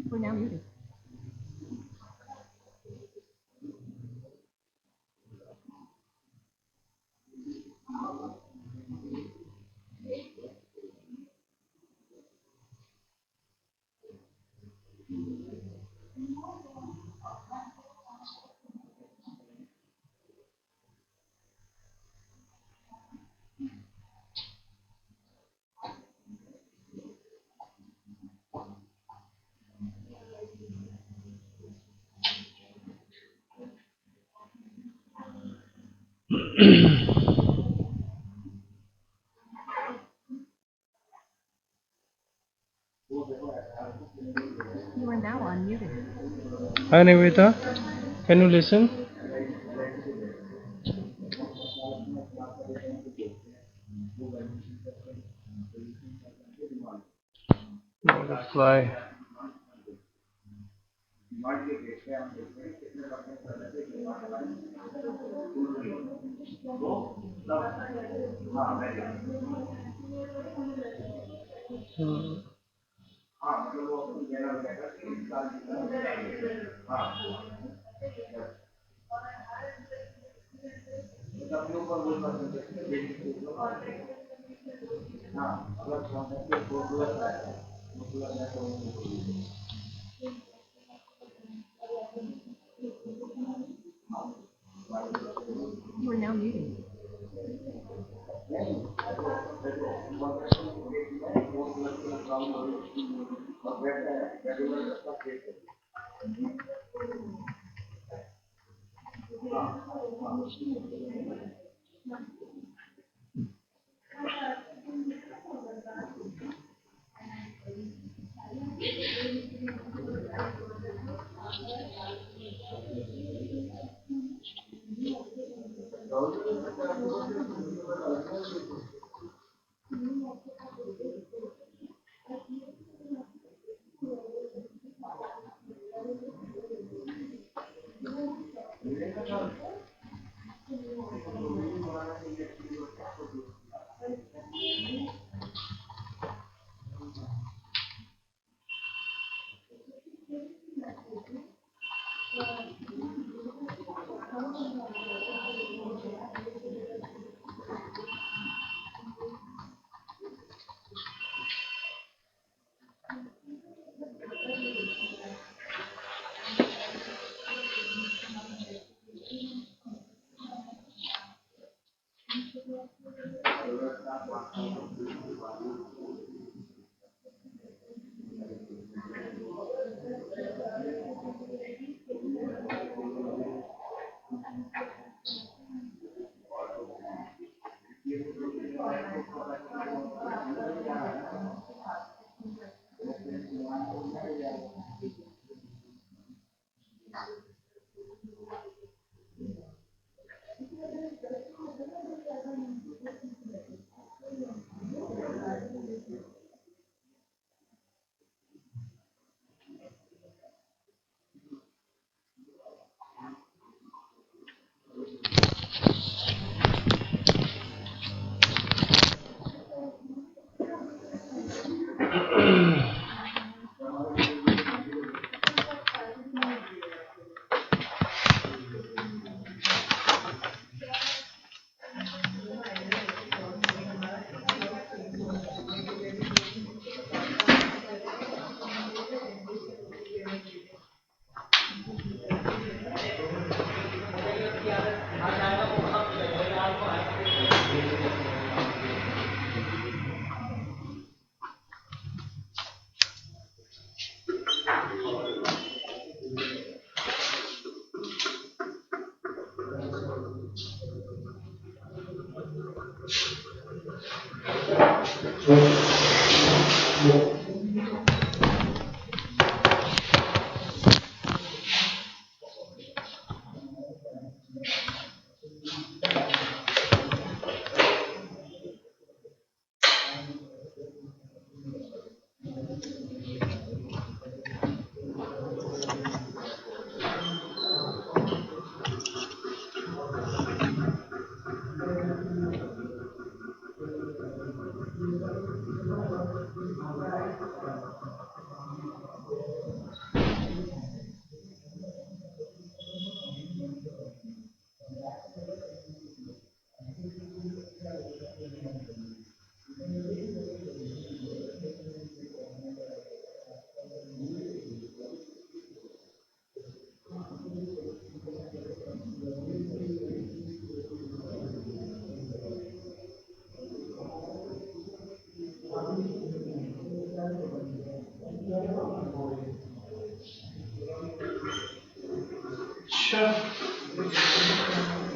We're now muted. You are now unmuted. Hi Nivita, can you listen? No reply. Hmm. You are now muted.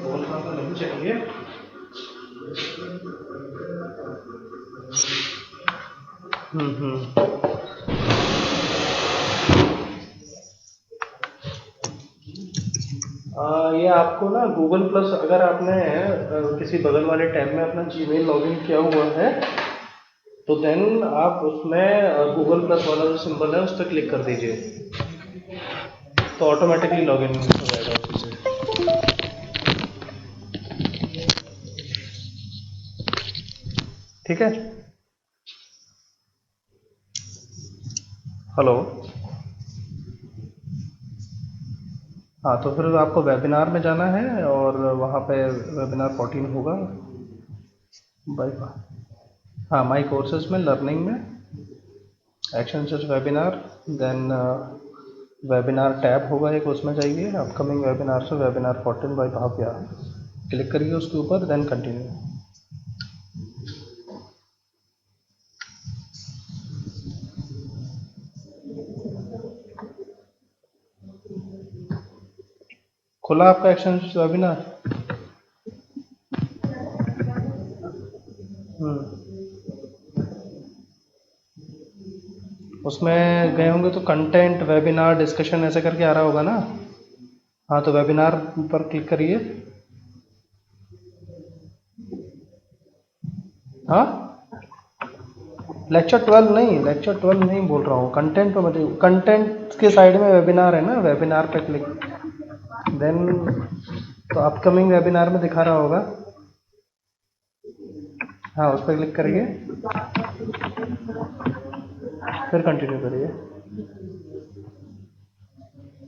बोलना नहीं चाहिए। ये आपको ना Google plus, अगर आपने किसी बगल वाले टैब में अपना जीमेल लॉगिन किया हुआ है तो देन आप उसमें गूगल प्लस वाला जो सिंबल है उस पर क्लिक कर दीजिए, तो ऑटोमेटिकली लॉगिन हो जाएगा उसी से। ठीक है, हेलो। हाँ, तो फिर आपको वेबिनार में जाना है और वहाँ पे वेबिनार 14 होगा बाय। हाँ, माई कोर्सेज में लर्निंग में action search webinar, then webinar tab होगा एक, उसमें जाइए अपकमिंग वेबिनार से वेबिनार 14 बाय भाव्या, क्लिक करिए उसके ऊपर, देन कंटिन्यू। खुला आपका एक्शन सर्च वेबिनार? उसमें गए होंगे तो कंटेंट वेबिनार डिस्कशन ऐसे करके आ रहा होगा ना। हाँ, तो वेबिनार पर क्लिक करिए। हाँ, लेक्चर 12 नहीं बोल रहा हूँ, कंटेंट पे मतलब कंटेंट के साइड में वेबिनार है ना, वेबिनार पे क्लिक, देन तो अपकमिंग वेबिनार में दिखा रहा होगा। हाँ, उस पर क्लिक करिए, फिर कंटिन्यू करिए।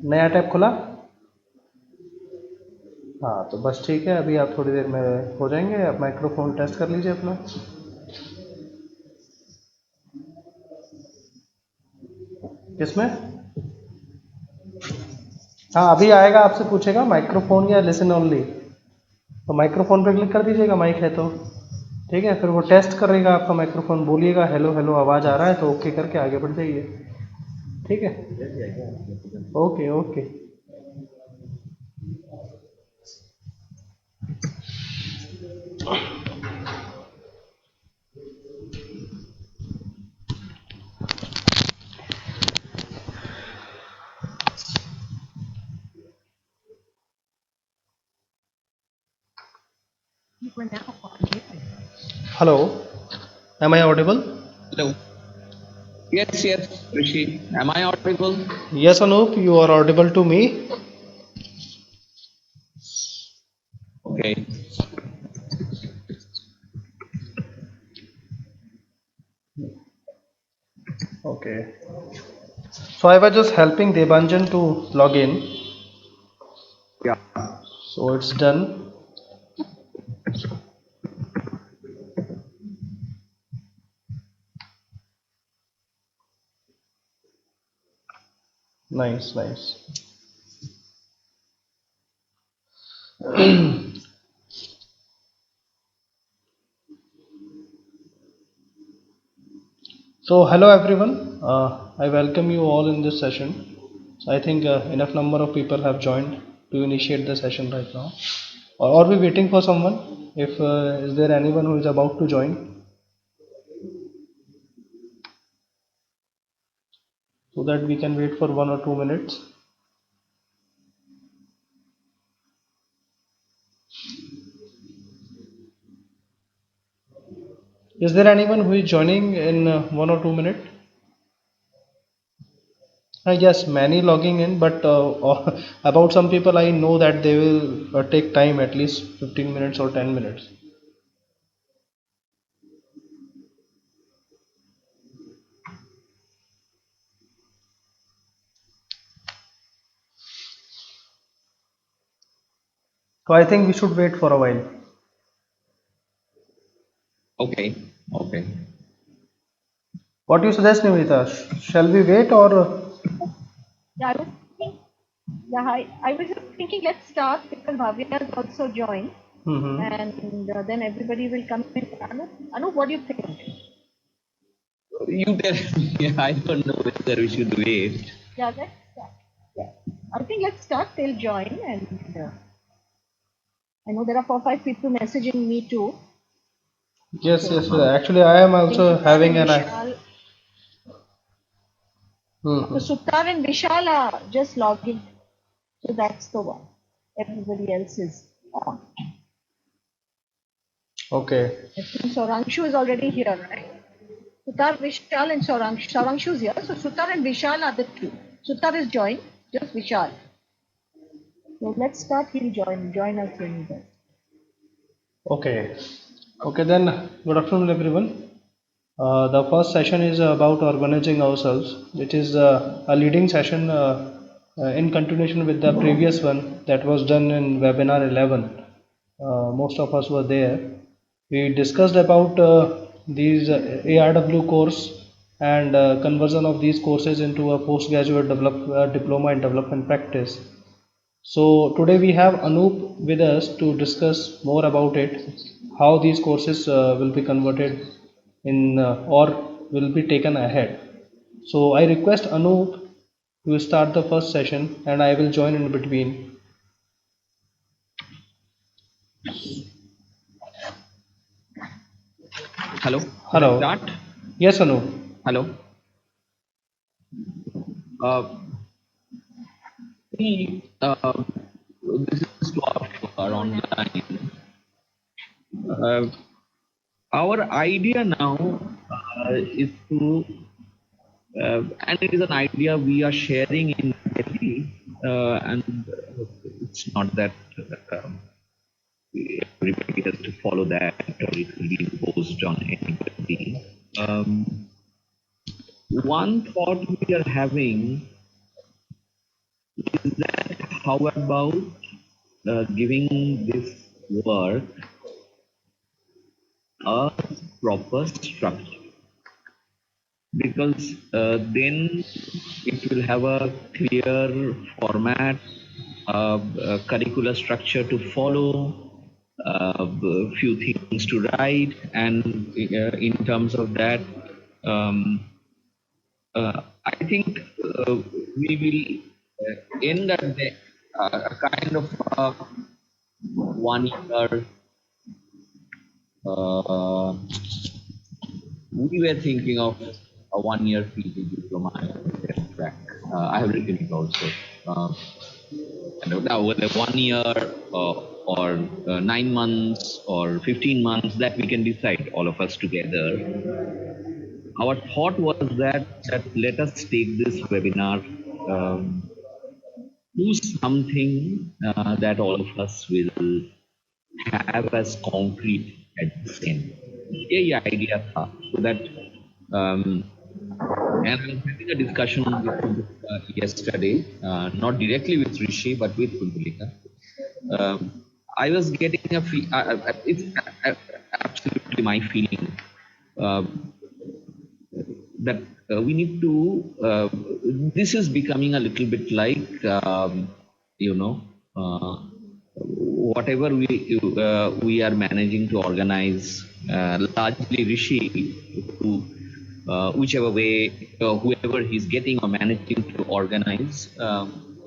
नया टैब खुला? हाँ, तो बस ठीक है, अभी आप थोड़ी देर में हो जाएंगे। आप माइक्रोफोन टेस्ट कर लीजिए अपना। किसमें? हाँ, अभी आएगा, आपसे पूछेगा माइक्रोफोन या लिसन ओनली, तो माइक्रोफोन पे क्लिक कर दीजिएगा, माइक है तो ठीक है। फिर वो टेस्ट करेगा आपका माइक्रोफोन, बोलिएगा हेलो हेलो आवाज़ आ रहा है तो ओके करके आगे बढ़ जाइए। ठीक है, okay okay. You are now on muted. Hello, am I audible? Hello. Yes, Rishi. Am I audible? Yes Anup, you are audible to me. Okay. Okay, so I was just helping Devanjan to log in, Yeah. So it's done. Nice nice. So hello everyone, I welcome you all in this session. So I think enough number of people have joined to initiate the session right now. Or are we waiting for someone? If is there anyone who is about to join, so that we can wait for 1 or 2 minutes. Is there anyone who is joining in 1 or 2 minutes? Yes, many logging in, but about some people I know that they will take time, at least 15 minutes or 10 minutes. So I think we should wait for a while. Okay. Okay. What do you suggest, Nivedita? Shall we wait or? Yeah, I was thinking, I was just thinking let's start because Bhavya has also joined and then everybody will come in. Anup, what do you think? You tell me. I don't know whether we should wait. Yeah, let's start. Yeah. I think let's start. They'll join, and I know there are 4-5 people messaging me too. Yes, So, yes. Actually, I am I think also Sutar having and an. Vishal. Hmm. So Sutar and Vishal are just logging. So that's the one. Everybody else is on. Okay. I think Sorangshu is already here, right? Sutar, Vishal, and Sorangshu. Sorangshu is here. So Sutar and Vishal are the two. Sutar is joined, just Vishal. So let's start. He'll join us when he does. Okay. Okay. Then, good afternoon, everyone. The first session is about organizing ourselves. It is a leading session in continuation with the previous one that was done in webinar 11. Most of us were there. We discussed about these ARW course and conversion of these courses into a postgraduate diploma in development practice. So today we have Anup with us to discuss more about it, how these courses will be converted in or will be taken ahead. So I request Anup to start the first session and I will join in between. Hello. Should I Hello. start? Yes, Anup. Hello. Uh, this is to our online. Uh, our idea now is to, and it is an idea we are sharing in Delhi, and it's not that everybody has to follow that or it will be imposed on anybody. One thought we are having is that how about giving this work a proper structure, because then it will have a clear format, a curricular structure to follow, a few things to write, and in terms of that, I think we will end at a kind of 1 year. Uh, we were thinking of a 1 year PG diploma in track. I have written it also. And now whether 1 year or 9 months or 15 months, that we can decide all of us together. Our thought was that let us take this webinar, do something that all of us will have as concrete at the end. यही idea था, so that and I was having a discussion with yesterday, not directly with Rishi but with Kundalika. I was getting a it's absolutely my feeling that we need to. This is becoming a little bit like you know. Whatever we are managing to organize, largely Rishi, who whichever way, whoever he's getting or managing to organize,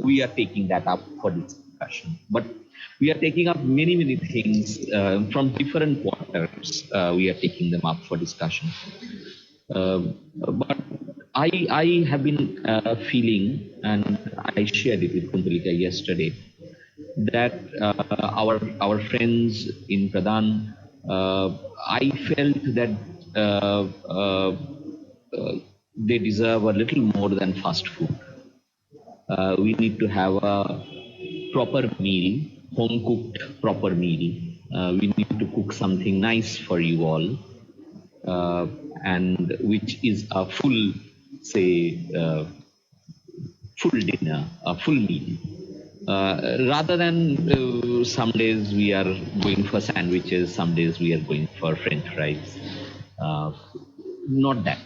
we are taking that up for discussion. But we are taking up many things from different quarters. We are taking them up for discussion. But I have been feeling, and I shared it with Kundalika yesterday, that our friends in Pradhan, I felt that they deserve a little more than fast food. We need to have a proper meal, home cooked proper meal. We need to cook something nice for you all, and which is a full, say, full dinner, a full meal. Rather than some days we are going for sandwiches, some days we are going for French fries. Not that.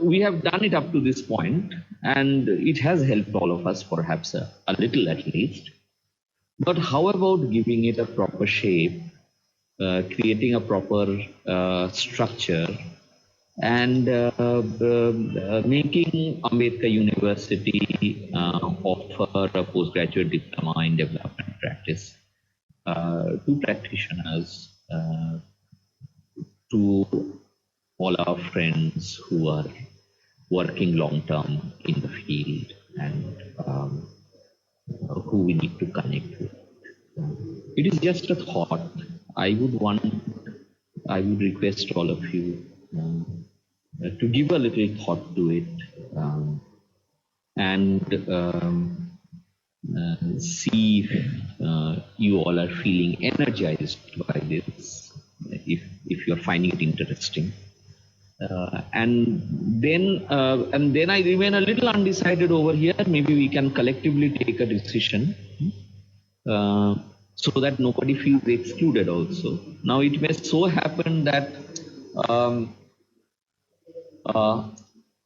We have done it up to this point, and it has helped all of us, perhaps a little at least. But how about giving it a proper shape, creating a proper structure, and making Ambedkar University offer a postgraduate diploma in development practice to practitioners, to all our friends who are working long term in the field and who we need to connect with. It is just a thought. I would request all of you to give a little thought to it, and see if you all are feeling energized by this, if you're finding it interesting. And then I remain a little undecided over here. Maybe we can collectively take a decision, so that nobody feels excluded also. Now it may so happen that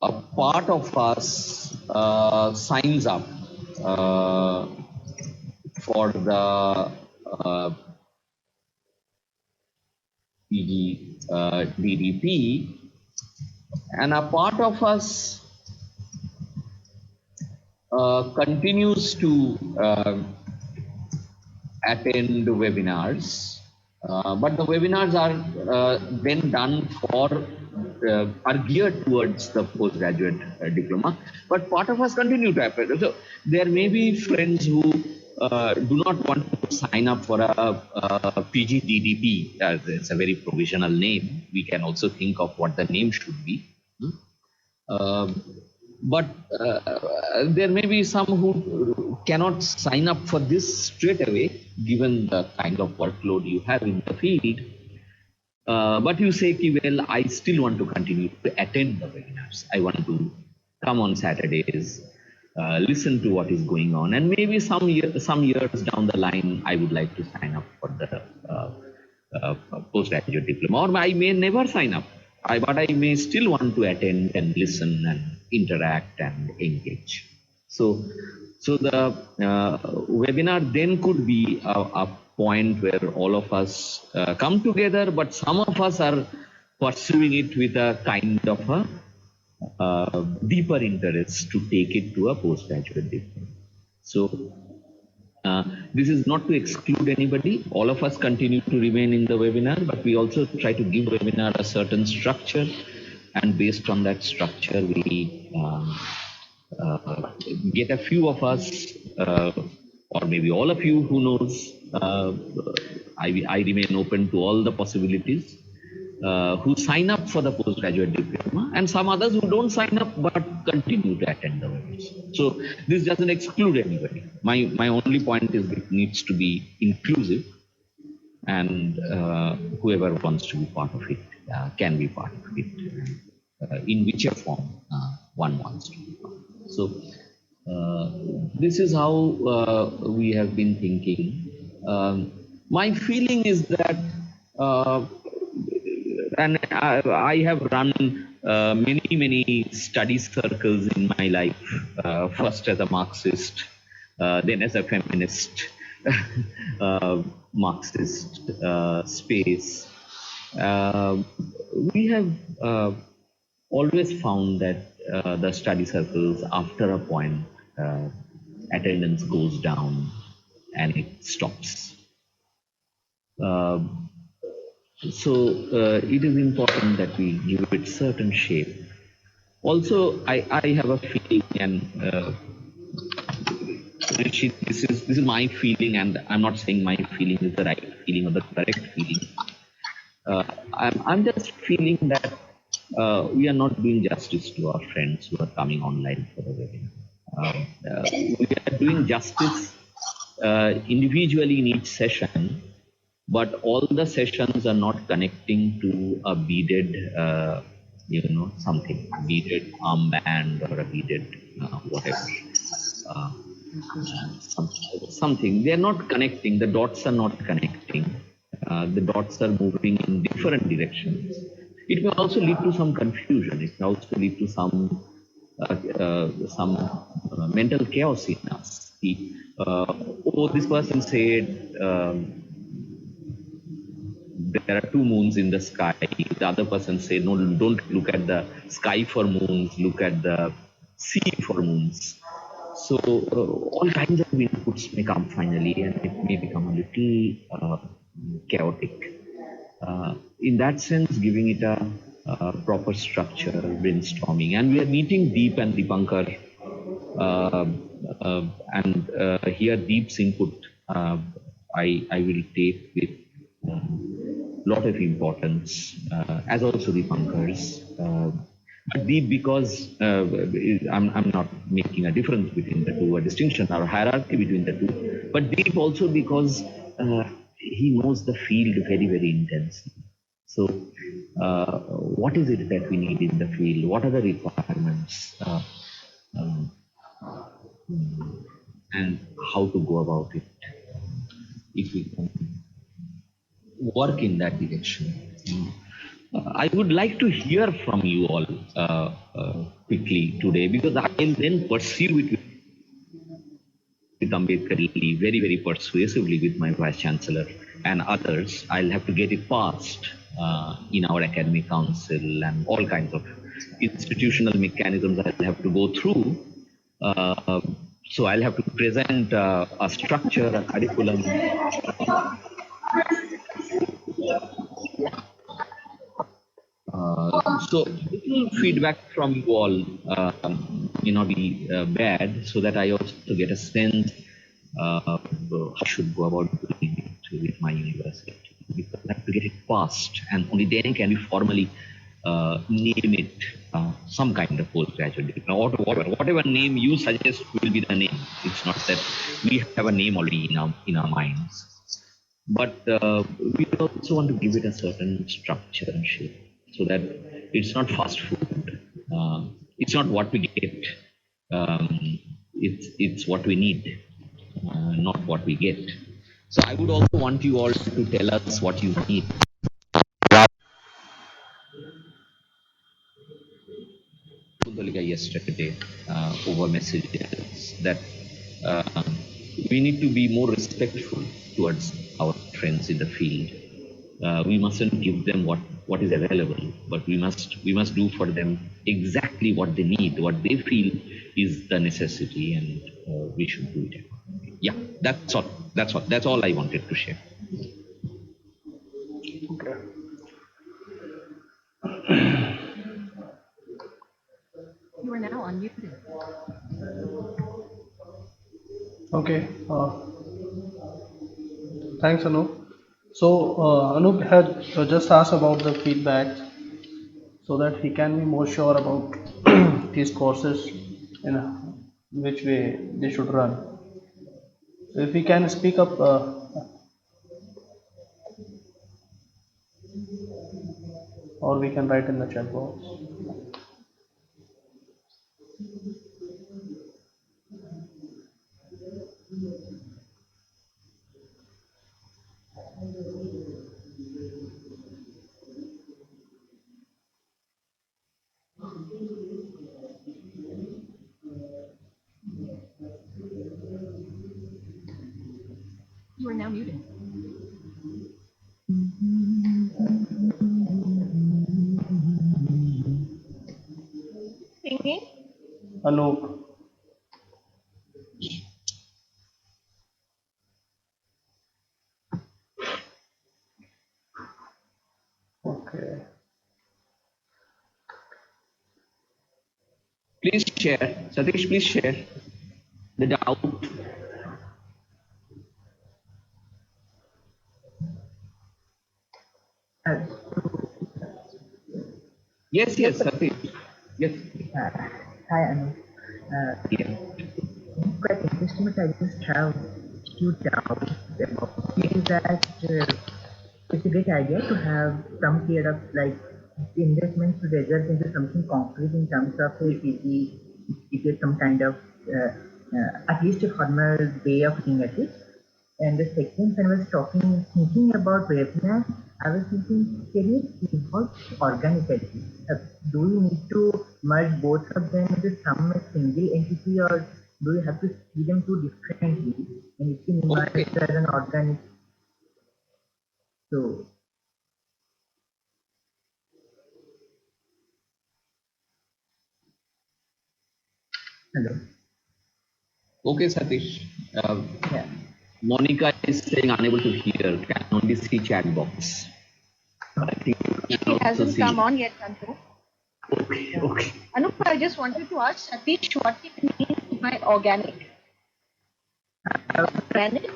a part of us signs up for the PGDDP, and a part of us continues to attend webinars, but the webinars are then done for are geared towards the postgraduate diploma, but part of us continue to attend. So there may be friends who do not want to sign up for a PGDDP. It's a very provisional name. We can also think of what the name should be. But there may be some who cannot sign up for this straight away, given the kind of workload you have in the field. But you say, well, I still want to continue to attend the webinars. I want to come on Saturdays, listen to what is going on, and maybe some years down the line, I would like to sign up for the postgraduate diploma, or I may never sign up. But I may still want to attend and listen and interact and engage. So the webinar then could be a point where all of us come together, but some of us are pursuing it with a kind of a deeper interest to take it to a postgraduate diploma. So this is not to exclude anybody. All of us continue to remain in the webinar, but we also try to give webinar a certain structure, and based on that structure, we get a few of us, or maybe all of you, who knows. I remain open to all the possibilities, who sign up for the postgraduate diploma, and some others who don't sign up but continue to attend the webinars. So this doesn't exclude anybody. My only point is it needs to be inclusive, and whoever wants to be part of it can be part of it, in whichever form one wants to be part of it. So this is how we have been thinking. My feeling is that and I have run many study circles in my life, first as a Marxist, then as a feminist, Marxist space. We have always found that the study circles, after a point, attendance goes down and it stops. So it is important that we give it certain shape. Also, I have a feeling, and Rishi, this is my feeling, and I'm not saying my feeling is the right feeling or the correct feeling. I'm just feeling that we are not doing justice to our friends who are coming online for the webinar. We are doing justice individually in each session, but all the sessions are not connecting to a beaded, something, beaded armband or a beaded whatever. Something. They are not connecting. The dots are not connecting. The dots are moving in different directions. It may also lead to some confusion. It may also lead to some mental chaos in us. This person said there are two moons in the sky. The other person say, no, don't look at the sky for moons, look at the sea for moons. So all kinds of inputs may come finally, and it may become a little chaotic. In that sense, giving it a proper structure, brainstorming, and we are meeting Deep and Dipankar, and here Deep's input I will take with lot of importance, as also Dipankar's. But Deep, because I'm not making a difference between the two, a distinction or hierarchy between the two, but Deep also because he knows the field very, very intensely. So, what is it that we need in the field? What are the requirements? Um, and how to go about it, if we can work in that direction. I would like to hear from you all quickly today, because I will then pursue it with Ambedkar very, very persuasively with my Vice Chancellor and others. I'll have to get it passed in our academic council, and all kinds of institutional mechanisms I'll have to go through. So I'll have to present a structure, a curriculum. So little feedback from you all may not be bad, so that I also get a sense how I should go about doing it with my university. Because I have to get it passed, and only then can we formally name it some kind of postgraduate diploma, or whatever name you suggest will be the name. It's not that we have a name already in our minds, but we also want to give it a certain structure and shape, so that it's not fast food. It's not what we get. It's what we need, not what we get. So I would also want you all to tell us what you need. Yesterday over messages that we need to be more respectful towards our friends in the field. We mustn't give them what is available, but we must do for them exactly what they need, what they feel is the necessity, and we should do it. Yeah, that's all. That's all I wanted to share. Okay. You are now unmuted. Okay. Thanks, Anup. So Anup had just asked about the feedback, so that he can be more sure about these courses in which way they should run. So if we can speak up, or we can write in the chat box. You are now muted. Singing? Anup. Okay. Please share, Satish. Please share the doubt. Yes, Satish. Yes. Hi, Anu. Yeah. Quite interesting, but I just have few doubts about it. Is that it's a great idea to have some period of like investment to result into something concrete in terms of a PG, it is some kind of at least a formal way of looking at it. And the second, when I was thinking about webinar, I was thinking, can it involve organically? Do we need to merge both of them into some single entity, or do we have to see them two differently? And it can emerge as an organic. So Hello. Okay, Satish. Yeah. Monica is saying unable to hear, can only see chat box. I think you can He also hasn't see. come on yet, Anup. Okay, okay. Anup, I just wanted to ask Satish what it means by organic. Organic?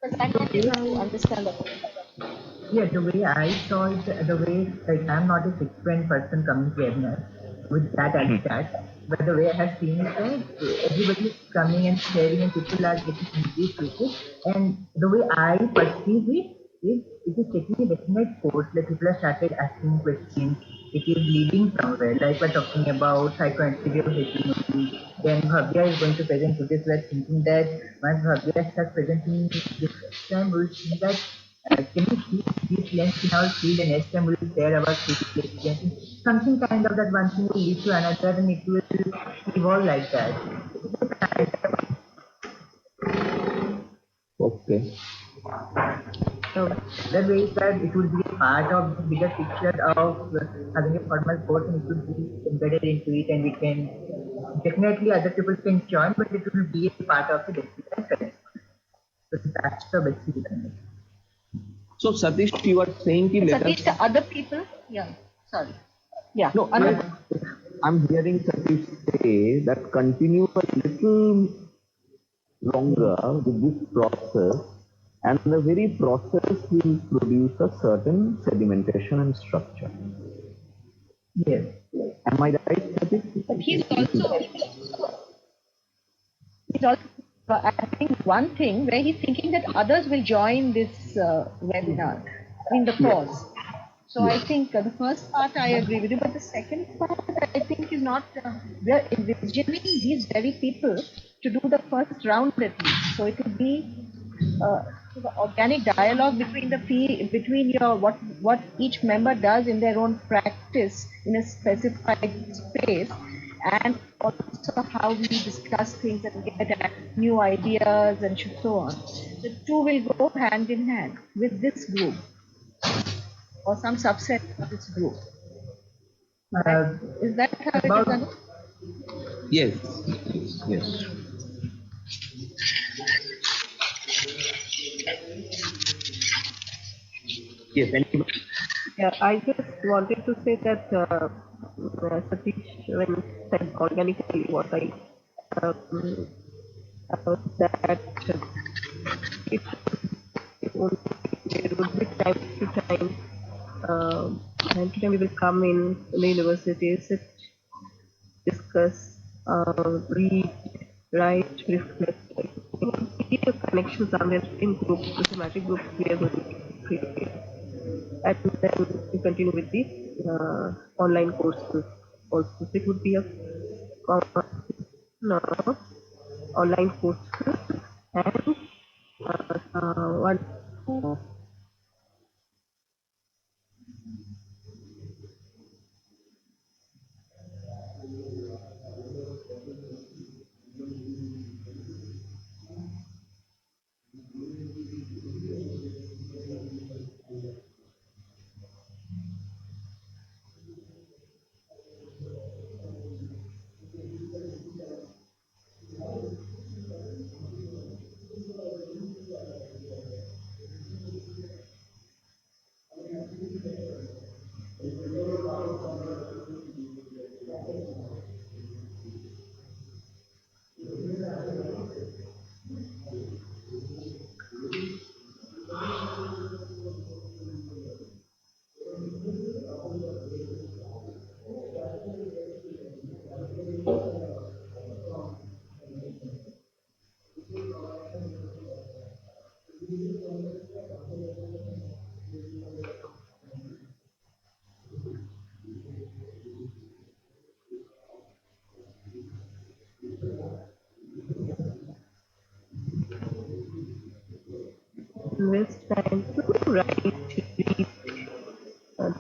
Because I'm not able to understand that. Yeah, the way I saw it, the way, like, I'm not a frequent person coming to webinar with that as that, but the way I have seen it, everybody is coming and sharing and people are getting engaged with it. And the way I perceive it is, it is taking a definite course, like people have started asking questions, it is leading somewhere, like we're talking about psychoanalytic hegemony. Then Bhavya is going to present today, so we're thinking that once Bhavya starts presenting this time, we'll see that can we keep these lengths in our field and next time we'll share our field experience. Something kind of that one thing will lead to another and it will evolve like that. Okay. So that way that it will be a part of the bigger picture of having a formal course and it will be embedded into it and we can definitely other people can join but it will be a part of the decision. So that's the basic reason. So, Satish, you are saying that let Satish, us. the other people, yeah, sorry. Yeah, No, Anup. I'm hearing Satish say that continue a little longer with this process, and the very process will produce a certain sedimentation and structure. Yes. Am I right, Satish? But he's also adding one thing where he's thinking that others will join this webinar in the pause. So I think the first part I agree with you, but the second part I think is not. We are envisioning these very people to do the first round at least. So it will be the organic dialogue between between your what each member does in their own practice in a specified space, and also how we discuss things and get new ideas and so on. The two will go hand in hand with this group or some subset of this group. Is that how it is About done? Yes, yes. Yes, anybody? Yeah, I just wanted to say that Satish, when said organically, what I um, that it only there would be time to time. Time to time we will come in the universities, sit, discuss, read, write, reflect. It would be a connection somewhere in group, systematic group we are going to create. And then we continue with the online courses. Also, it would be a uh, online courses and one invest time to write, read,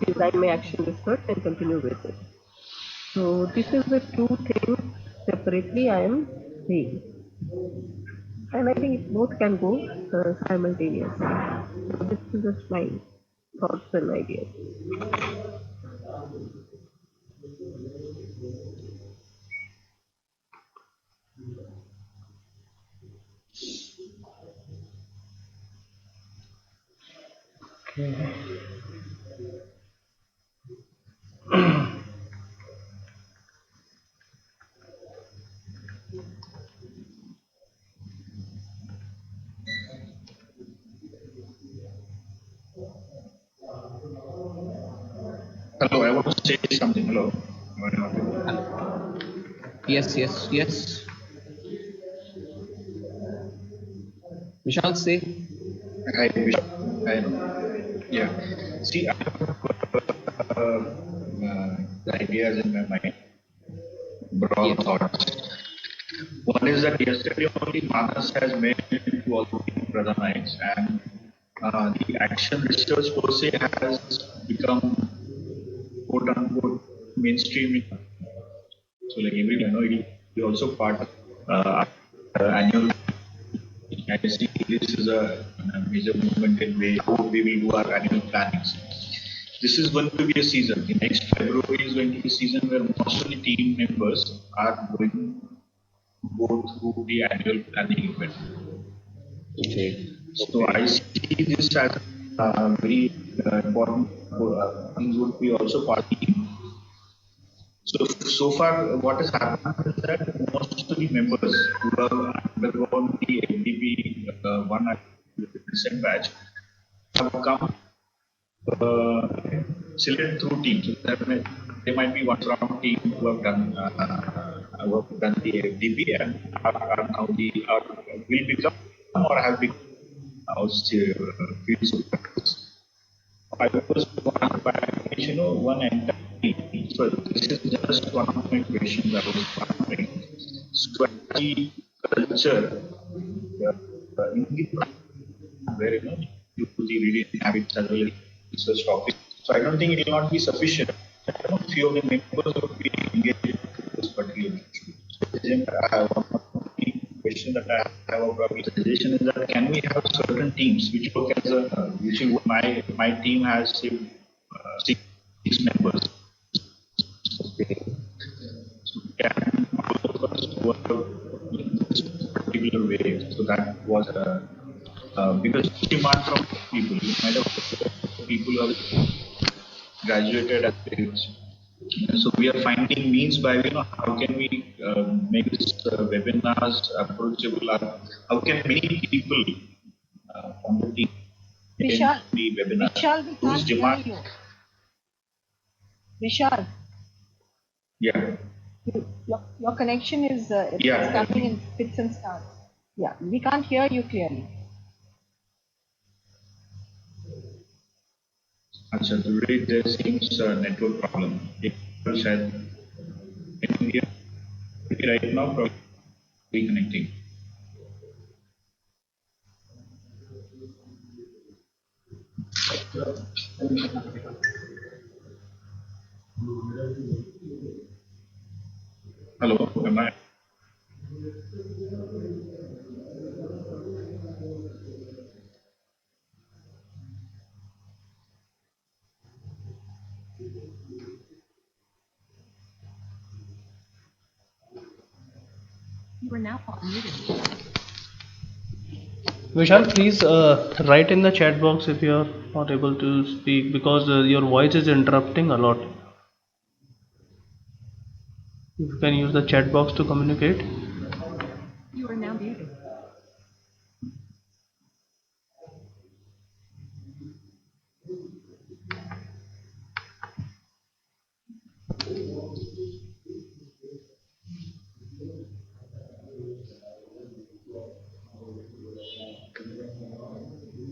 design my action research and continue with it. So this is the two things separately I am saying. And I think both can go simultaneously. So this is just my thoughts and ideas. Hello, I want to say something. Hello. Yes, yes, yes. Vishal, say. Hi, Hi. Yeah. See, I have the ideas in my mind, broad Yes. thoughts. One is that yesterday only Manas has made it to all Pradhan nights, and the action research per se has become quote unquote mainstream. So, like every, it is also part of annual. I see this is a major movement in way how we will do our annual plannings. This is going to be a season. The next February is going to be a season where most of the team members are going to go through the annual planning event. Okay. So I see this as a very important things would be also part of the team. So far, what has happened is that most of the members who have undergone the FDP one recent batch have come selected through teams. So there might be one from team who have done the FDP and are now will become or have become field supervisors. I was one by one entire team. So this is just one of my questions I was wondering. Strategy culture in the where due to the reading habits as well as research topic. So I don't think it will not be sufficient. Few of the members will be engaged in this particular issue. So, one of the question that I have a probably suggestion is that can we have certain teams which work as a which my team has say, six members. So can all of us work in this particular way? So that was because demand from people. You might have people who have graduated at age. So we are finding means by how can we make this webinars approachable? How can many people from the team Vishal, attend the webinar? Vishal, we Whose can't hear demand? you. Vishal, Yeah, your connection is yeah. coming in fits and starts. Yeah, we can't hear you clearly. Achha, today there seems a network problem. People said, can you hear me right now? Probably reconnecting. Hello, am I? You are now muted. Vishal, please write in the chat box if you are not able to speak because your voice is interrupting a lot. If you can use the chat box to communicate. You are now muted.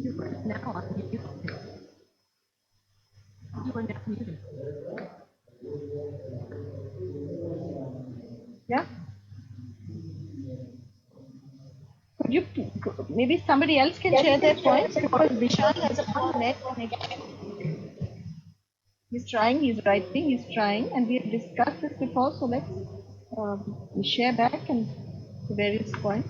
You are now unmuted. You are now muted. Yeah. Could you maybe somebody else can share their points because Vishal has a poor net connection. He's trying, he's writing, he's trying, and we have discussed this before. So let's share back and the various points.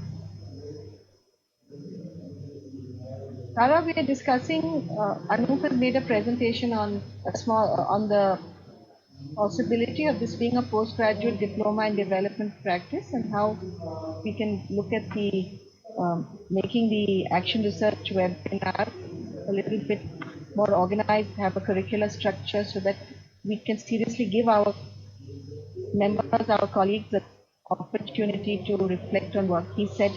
Tara, we are discussing. Anup has made a presentation on on the possibility of this being a postgraduate diploma in development practice and how we can look at the making the action research webinar a little bit more organized, have a curricular structure so that we can seriously give our members, our colleagues, the opportunity to reflect on what he said.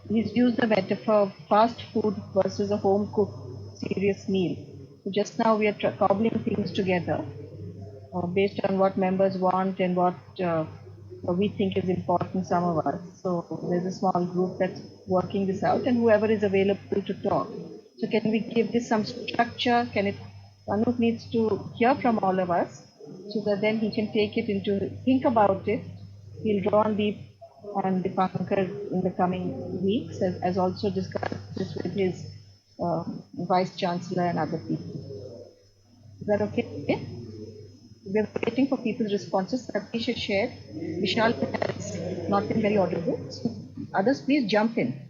He's used the metaphor of fast food versus a home cooked serious meal. So just now we are cobbling things together based on what members want and what we think is important, some of us. So there's a small group that's working this out, and whoever is available to talk. So can we give this some structure? Can it, Anup needs to hear from all of us so that then he can take it into, think about it. He'll draw on the Dipankar in the coming weeks, as also discussed this with his Vice Chancellor and other people. Is that okay? We're waiting for people's responses. Satish has shared. Vishal has not been very audible. So others, please jump in.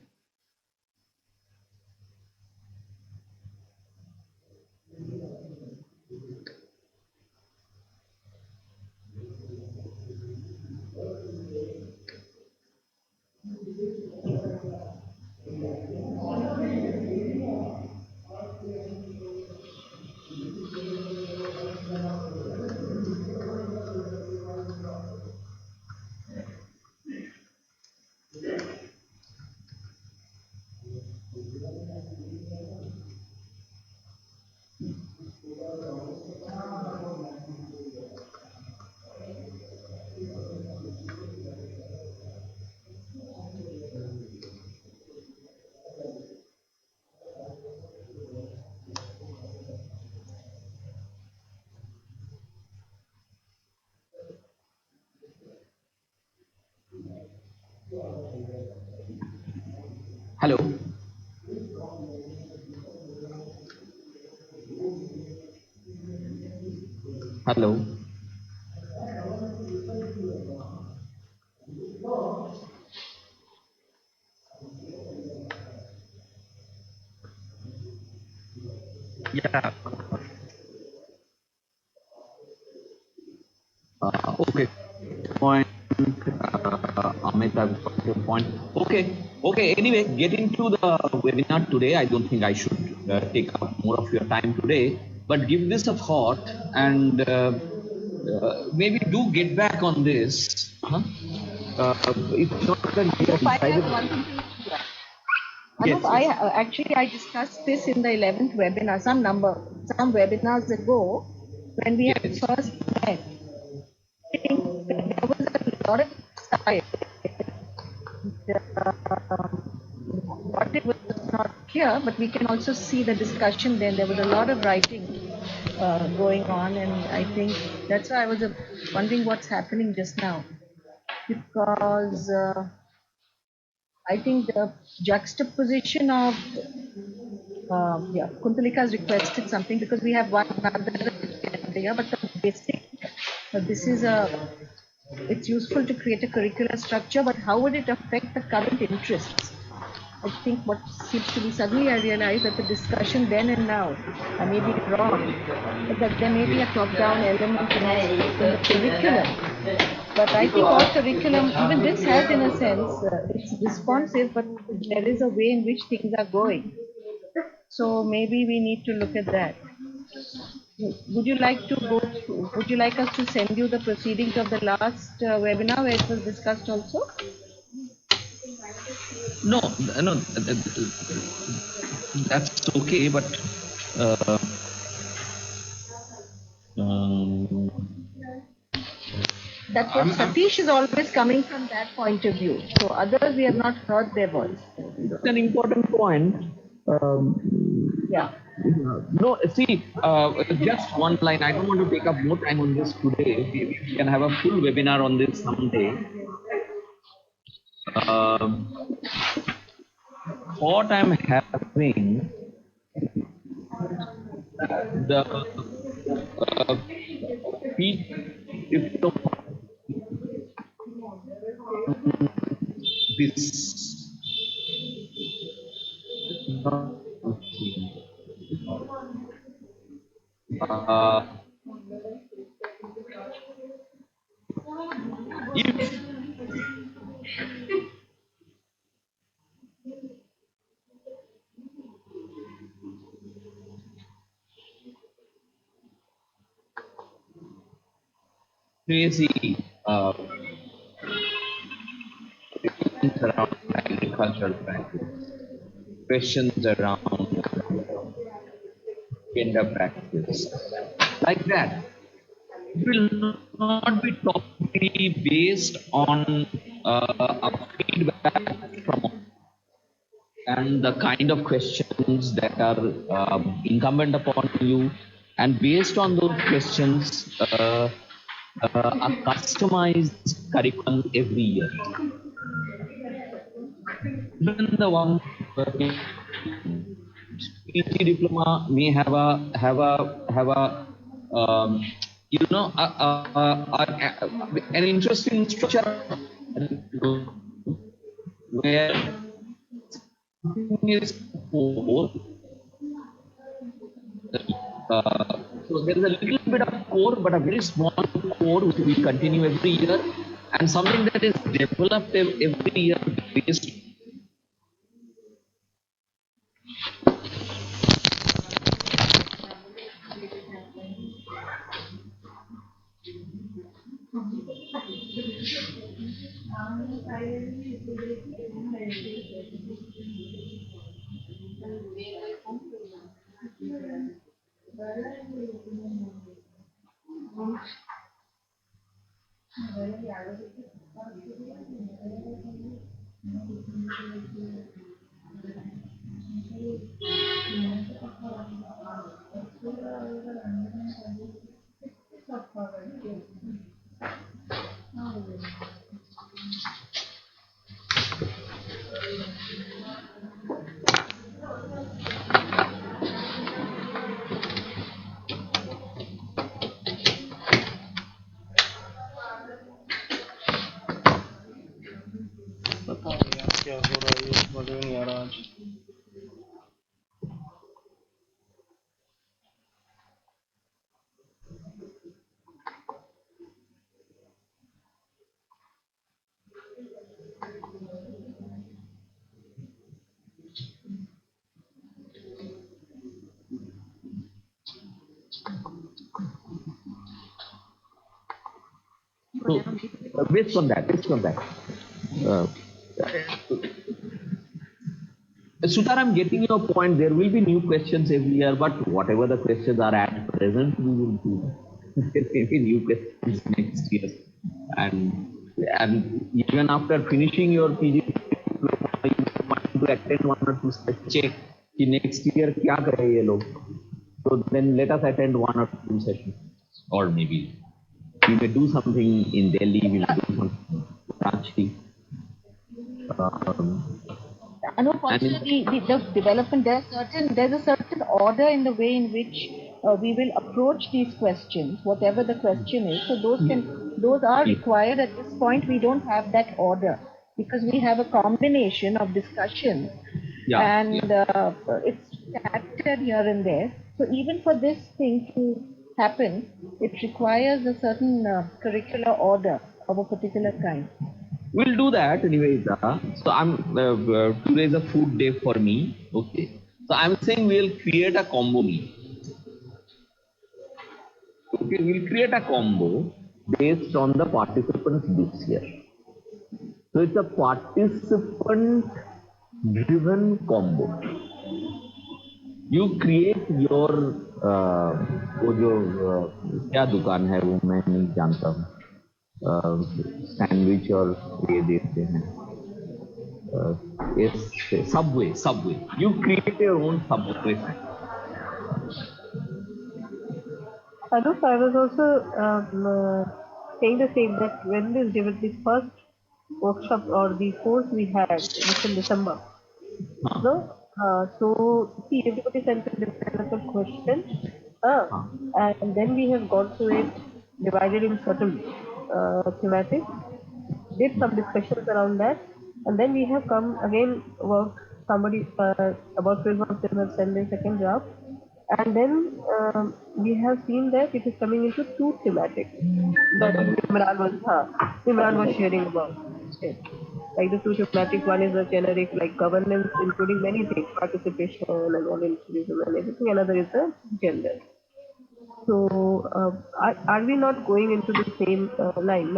Hello. Hello. Yeah. Okay. Point. Amit, I've got your point. Okay. Okay. Anyway, getting to the webinar today, I don't think I should take up more of your time today, but give this a thought and maybe do get back on this. Huh? It's not that we are Anup, I have decided. one thing to Yes, Anup, yes. actually I discussed this in the 11th webinar, some webinars ago when we had Yes. first met. I think there was a lot of excitement. What it was not clear, but we can also see the discussion then. There was a lot of writing going on, and I think that's why I was wondering what's happening just now. Because I think the juxtaposition of, Kuntalika has requested something because we have one another here, but the basic, this is it's useful to create a curricular structure, but how would it affect the current interests? I think what seems to be suddenly I realize that the discussion then and now, I may be wrong, but that there may be a top-down element in the curriculum. But I think all curriculum, even this has in a sense, it's responsive, but there is a way in which things are going. So maybe we need to look at that. Would you like to go through, would you like us to send you the proceedings of the last webinar where it was discussed also? No, no, that's okay, but uh, um, That's what Satish is always coming from that point of view. So others we have not heard their voice. it's an important point. Yeah. No, see, just one line. I don't want to take up more time on this today. We can have a full webinar on this someday. Um, Thought I'm having the peak this. Uh, if crazy questions around agricultural practice, questions around gender practice, like that. It will not be totally based on a feedback from and the kind of questions that are incumbent upon you, and based on those questions, a customized curriculum every year. Even the one PG diploma may have a an interesting structure where is core. So there is a little bit of core, but a very small core which we continue every year, and something that is developed every year based. पता नहीं यार क्या हो रहा है, ये समझ में नहीं आ रहा आज। So based on that, uh, Sutar, I'm getting your point. There will be new questions every year, but whatever the questions are at present, we will do. There may be new questions next year, and even after finishing your PG, you want to attend one or two sessions. Check कि next year क्या करे ये लोग. So then let us attend one or two sessions, or maybe we may do something in Delhi. We will do something in Ranchi. Anup, also the development, there's a certain order in the way in which we will approach these questions, whatever the question is. So those are required at this point. We don't have that order because we have a combination of discussions, it's scattered here and there. So even for this thing to happen, it requires a certain curricular order of a particular kind. We'll do that anyway. So today is a food day for me. Okay. So I'm saying we'll create a combo meal. Okay, we'll create a combo based on the participants this year. So it's a participant-driven combo. You create your वो जो क्या दुकान है वो मैं नहीं जानता हूँ. सैंडविच और ये देते हैं. Subway. You create your own Subway. Anup, I was also saying the same, that when this first workshop or the course we had was in December. So see, everybody sent a different question, and then we have gone through it, divided in certain thematics, did some discussions around that, and then we have come again about about 12 of them have sent their second draft, and then we have seen that it is coming into two thematics that Imran was sharing about. Okay. Like the two thematic, one is the generic, like governance, including many things, participation and volunteerism and everything. Another is the gender. So, are we not going into the same line?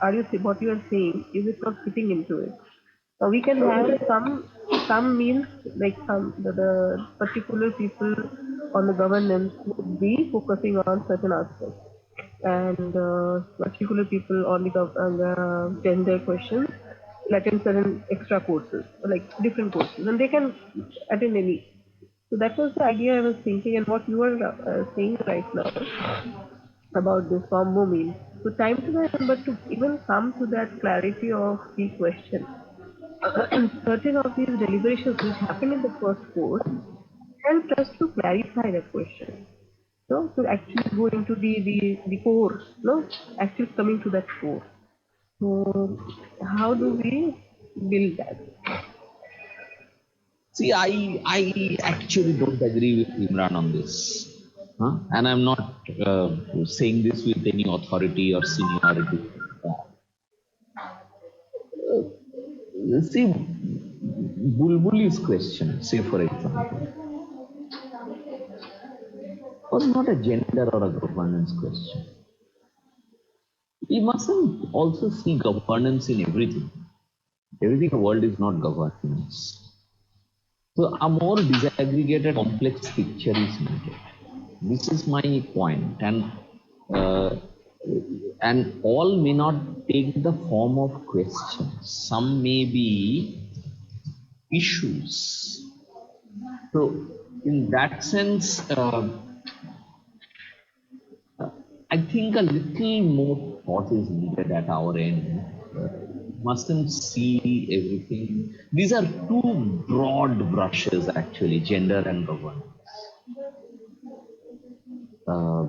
Are you what you are saying? Is it not fitting into it? We can have some means like the particular people on the governance would be focusing on certain aspects, and particular people on the gender questions will attend certain extra courses, like different courses, and they can attend any. So that was the idea I was thinking, and what you are saying right now about this combo means. So time to time, but to even come to that clarity of the question, certain of these deliberations which happen in the first course helped us to clarify that question. So to actually go into the core, no, actually coming to that core. So how do we build that? See, I actually don't agree with Imran on this. Huh? And I'm not saying this with any authority or seniority. See, Bulbuli's question, say for example, was not a gender or a governance question. We mustn't also see governance in everything. Everything in the world is not governance. So a more disaggregated, complex picture is needed. This is my point, uh, and all may not take the form of questions. Some may be issues. So, in that sense, I think a little more thought is needed at our end. Mustn't see everything. These are two broad brushes, actually, gender and governance. Uh,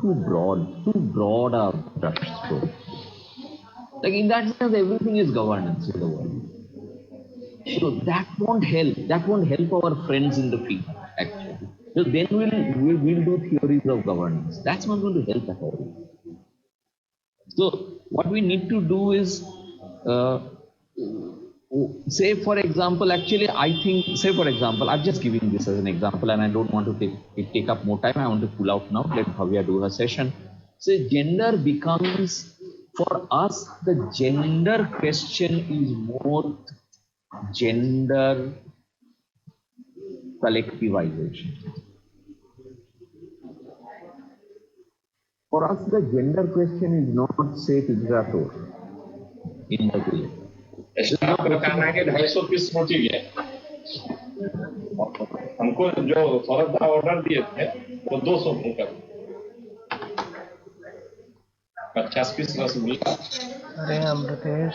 too broad a brush stroke. Like in that sense, everything is governance in the world. So that won't help. That won't help our friends in the field, actually. So then we'll do theories of governance. That's not going to help at all. So what we need to do is, uh, say for example, actually I think, say for example, I'm just giving this as an example, and I don't want to take up more time. I want to pull out now. Let Bhavya do her session. Say gender becomes, for us, the gender question is more gender collectivization. For us, the gender question is not, say, Pigrator in the way. Staff का कहना है कि 250 piece रोटी है। हमको जो सौरभ दा order दिए थे वो 200 का 50 पीस रसगुल्ला। अरे Amritesh,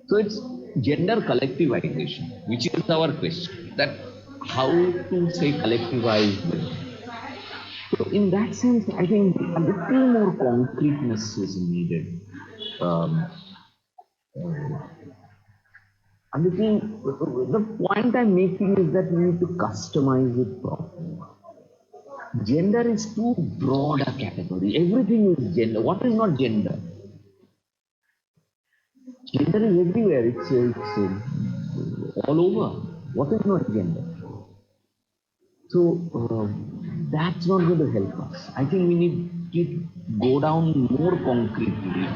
So it's gender collectivization, which is our question, that how to say collectivize them. So in that sense, I think a little more concreteness is needed. A little, the point I'm making is that we need to customize it properly. Gender is too broad a category. Everything is gender. What is not gender? Gender is everywhere. It's all over. What is not gender? So that's not going to help us. I think we need to go down more concretely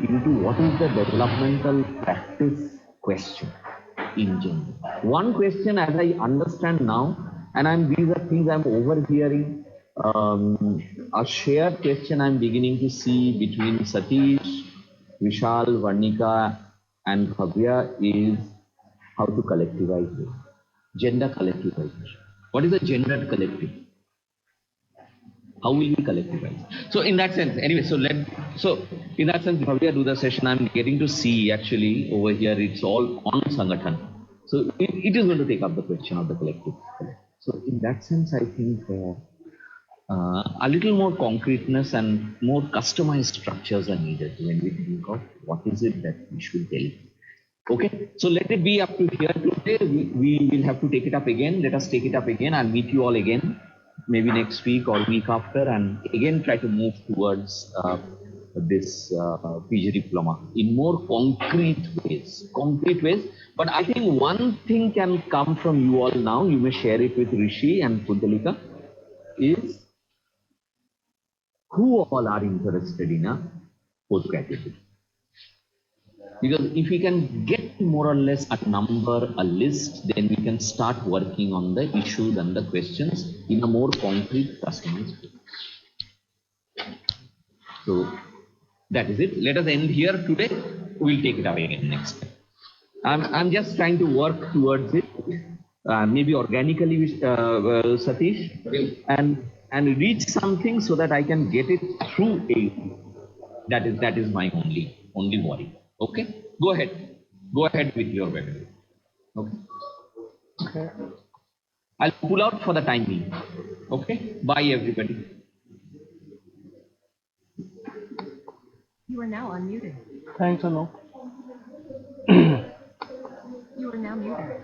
into what is the developmental practice question in gender. One question, as I understand now, and these are things I'm overhearing, a shared question I'm beginning to see between Satish, Vishal, Varnika, and Bhavya is how to collectivize it. Gender collectivization. What is a gender collective? How will we collectivize? So in that sense, anyway, so in that sense, Bhavya do the session. I'm getting to see actually over here, it's all on Sangathan. So it is going to take up the question of the collective. So in that sense, I think a little more concreteness and more customized structures are needed when we think of what is it that we should tell. Okay, so let it be up to here today. We will have to take it up again. Let us take it up again. I'll meet you all again, maybe next week or week after, and again try to move towards this PG diploma in more concrete ways. But I think one thing can come from you all now. You may share it with Rishi and Kundalika. Is who all are interested in a postgraduate? Because if we can get more or less a number, a list, then we can start working on the issues and the questions in a more concrete, customized way. So that is it. Let us end here today. We'll take it away again next time. I'm just trying to work towards it, maybe organically, Satish, and reach something so that I can get it through AU. That is my only worry. Okay, go ahead with your webinar. Okay. Okay. I'll pull out for the time being. Okay. Bye everybody. You are now unmuted. Thanks, Anup. You are now muted.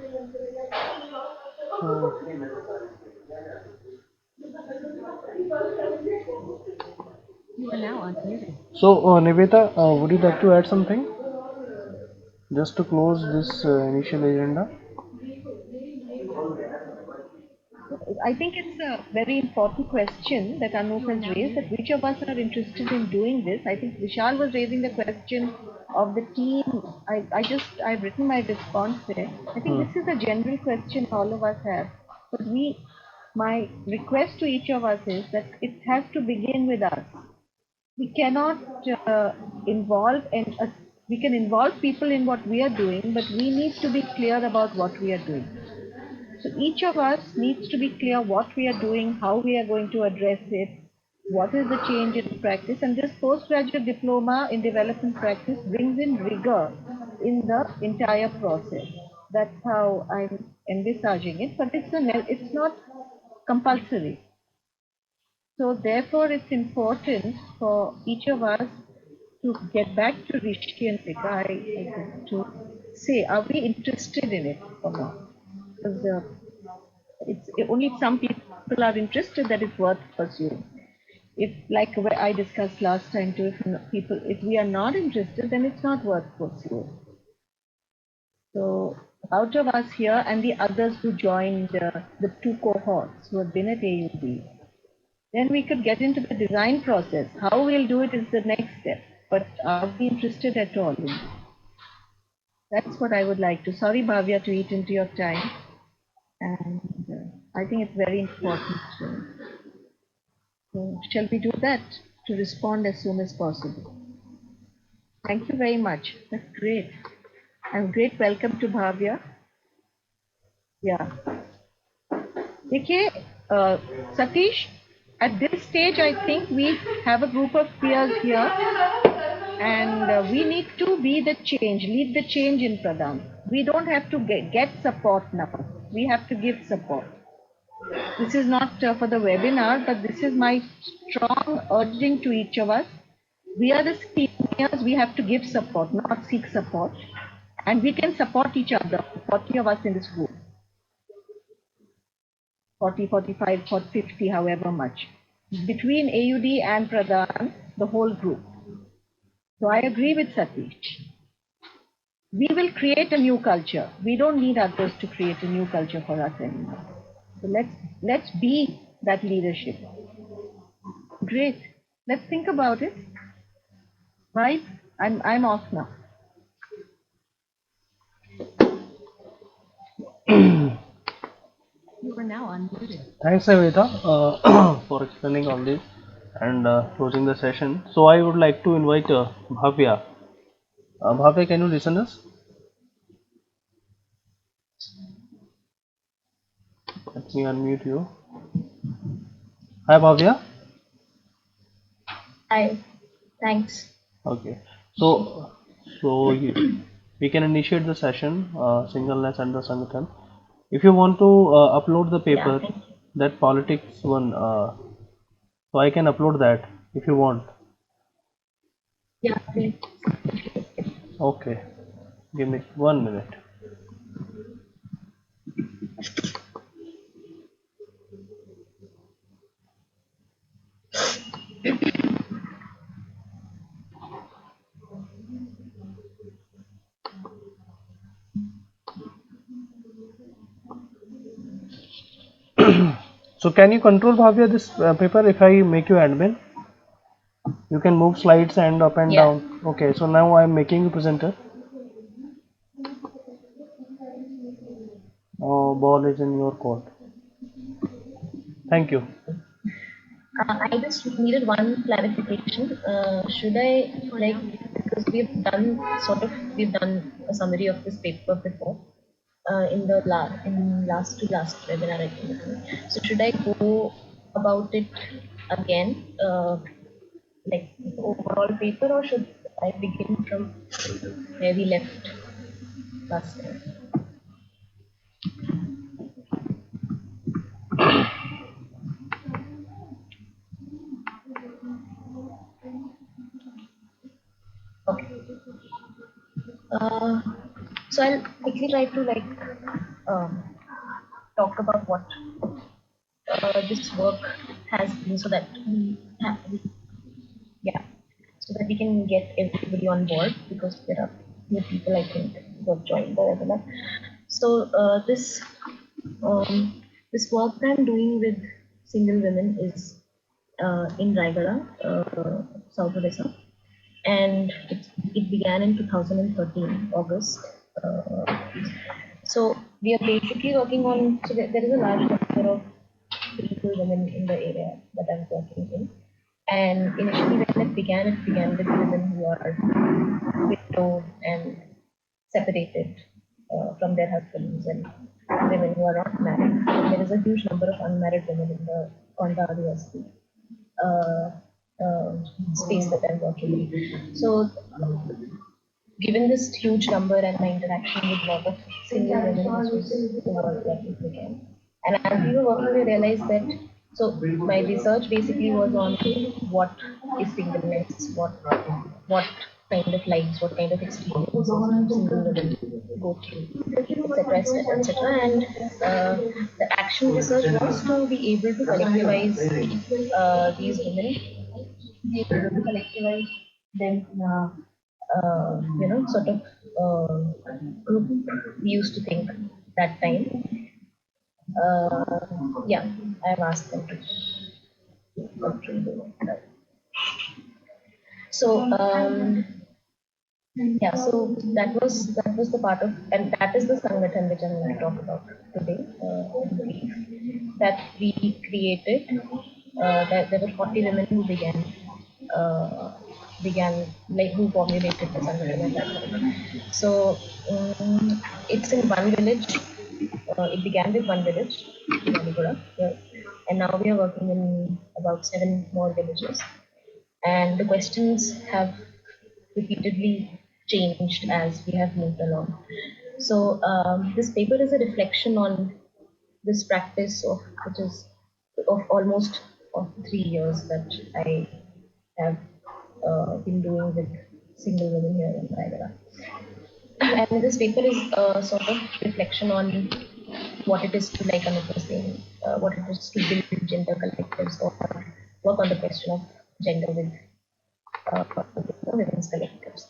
You are now unmuted. So, Niveta, would you like to add something? Just to close this initial agenda? I think it's a very important question that Anup has raised, that which of us are interested in doing this. I think Vishal was raising the question of the team. I've written my response there. I think this is a general question all of us have. But my request to each of us is that it has to begin with us. We cannot we can involve people in what we are doing, but we need to be clear about what we are doing. So each of us needs to be clear what we are doing, how we are going to address it, what is the change in practice, and this postgraduate diploma in development practice brings in rigor in the entire process. That's how I'm envisaging it, but it's not compulsory. So therefore, it's important for each of us to get back to Rishi and Vika to say, are we interested in it or not? Because it's only if some people are interested that it's worth pursuing. If, like I discussed last time too, if we are not interested, then it's not worth pursuing. So out of us here and the others who joined the two cohorts who have been at AUB, then we could get into the design process. How we'll do it is the next step. But are we interested at all? That's what I would like to. Sorry, Bhavya, to eat into your time. And I think it's very important. So shall we do that to respond as soon as possible? Thank you very much. That's great. And great welcome to Bhavya. Yeah. Okay, Satish, at this stage, I think we have a group of peers here, and we need to be the change, lead the change in Pradhan. We don't have to get support now. We have to give support. This is not for the webinar, but this is my strong urging to each of us. We are the seniors, we have to give support, not seek support. And we can support each other, 40 of us in this group. 40, 45, 40, 50, however much. Between AUD and Pradhan, the whole group. So I agree with Satish. We will create a new culture. We don't need others to create a new culture for us anymore. So let's be that leadership. Great. Let's think about it. Right? I'm off now. You are now unmuted. Thanks, Niveta, for explaining all this and closing the session. So I would like to invite Bhavya. Bhavya, can you listen us? Let me unmute you. Hi, Bhavya. Hi, thanks. Okay. So we can initiate the session, Singleness and the Sangathan. If you want to upload the paper, Yeah, that politics one, so I can upload that if you want. yeah, please. Okay. Give me 1 minute. So can you control Bhavya this paper if I make you admin? You can move slides and up and Yeah. down. Okay, so now I'm making you presenter. Oh, ball is in your court. Thank you. I just needed one clarification. Should I like, because we've done a summary of this paper before in the last to last webinar, I think. So should I go about it again, like the overall paper, or should I begin from where we left last time? Okay. So I'll quickly try to like talk about what this work has been, so that yeah, so that we can get everybody on board, because there are new people I think who have joined the webinar. So this work I'm doing with single women is in Raigada, South Odisha, and it began in 2013 August. So we are basically working on. So there is a large number of people, women in the area that I'm working in. And initially, when it began with women who are widowed and separated from their husbands, and women who are not married. And there is a huge number of unmarried women in the Konda Adivasi uh, space that I'm working in. So, given this huge number and my interaction with a lot of single women, this was the work that it began. And as we were working, we realized that, so my research basically was on what is singleness, what kind of lives, what kind of experiences single women go through, etc., etc., etc. And the action research was to be able to collectivize these women, be able to collectivize them in a sort of group we used to think that time. Yeah, I've asked them to contribute. So yeah, so that was the part of, and that is the Sangathan which I'm going to talk about today in brief. That we created. That there were 40 women who began like who formulated the Sangathan at that time. So it's in one village. It began with one village, Manipura, here, and now we are working in about 7 more villages. And the questions have repeatedly changed as we have moved along. So this paper is a reflection on this practice of, which is of almost of 3 years that I have been doing with single women here in Raigada. And this paper is a sort of reflection on what it is to, like Anup was saying, what it is to build gender collectives or work on the question of gender with women's collectives.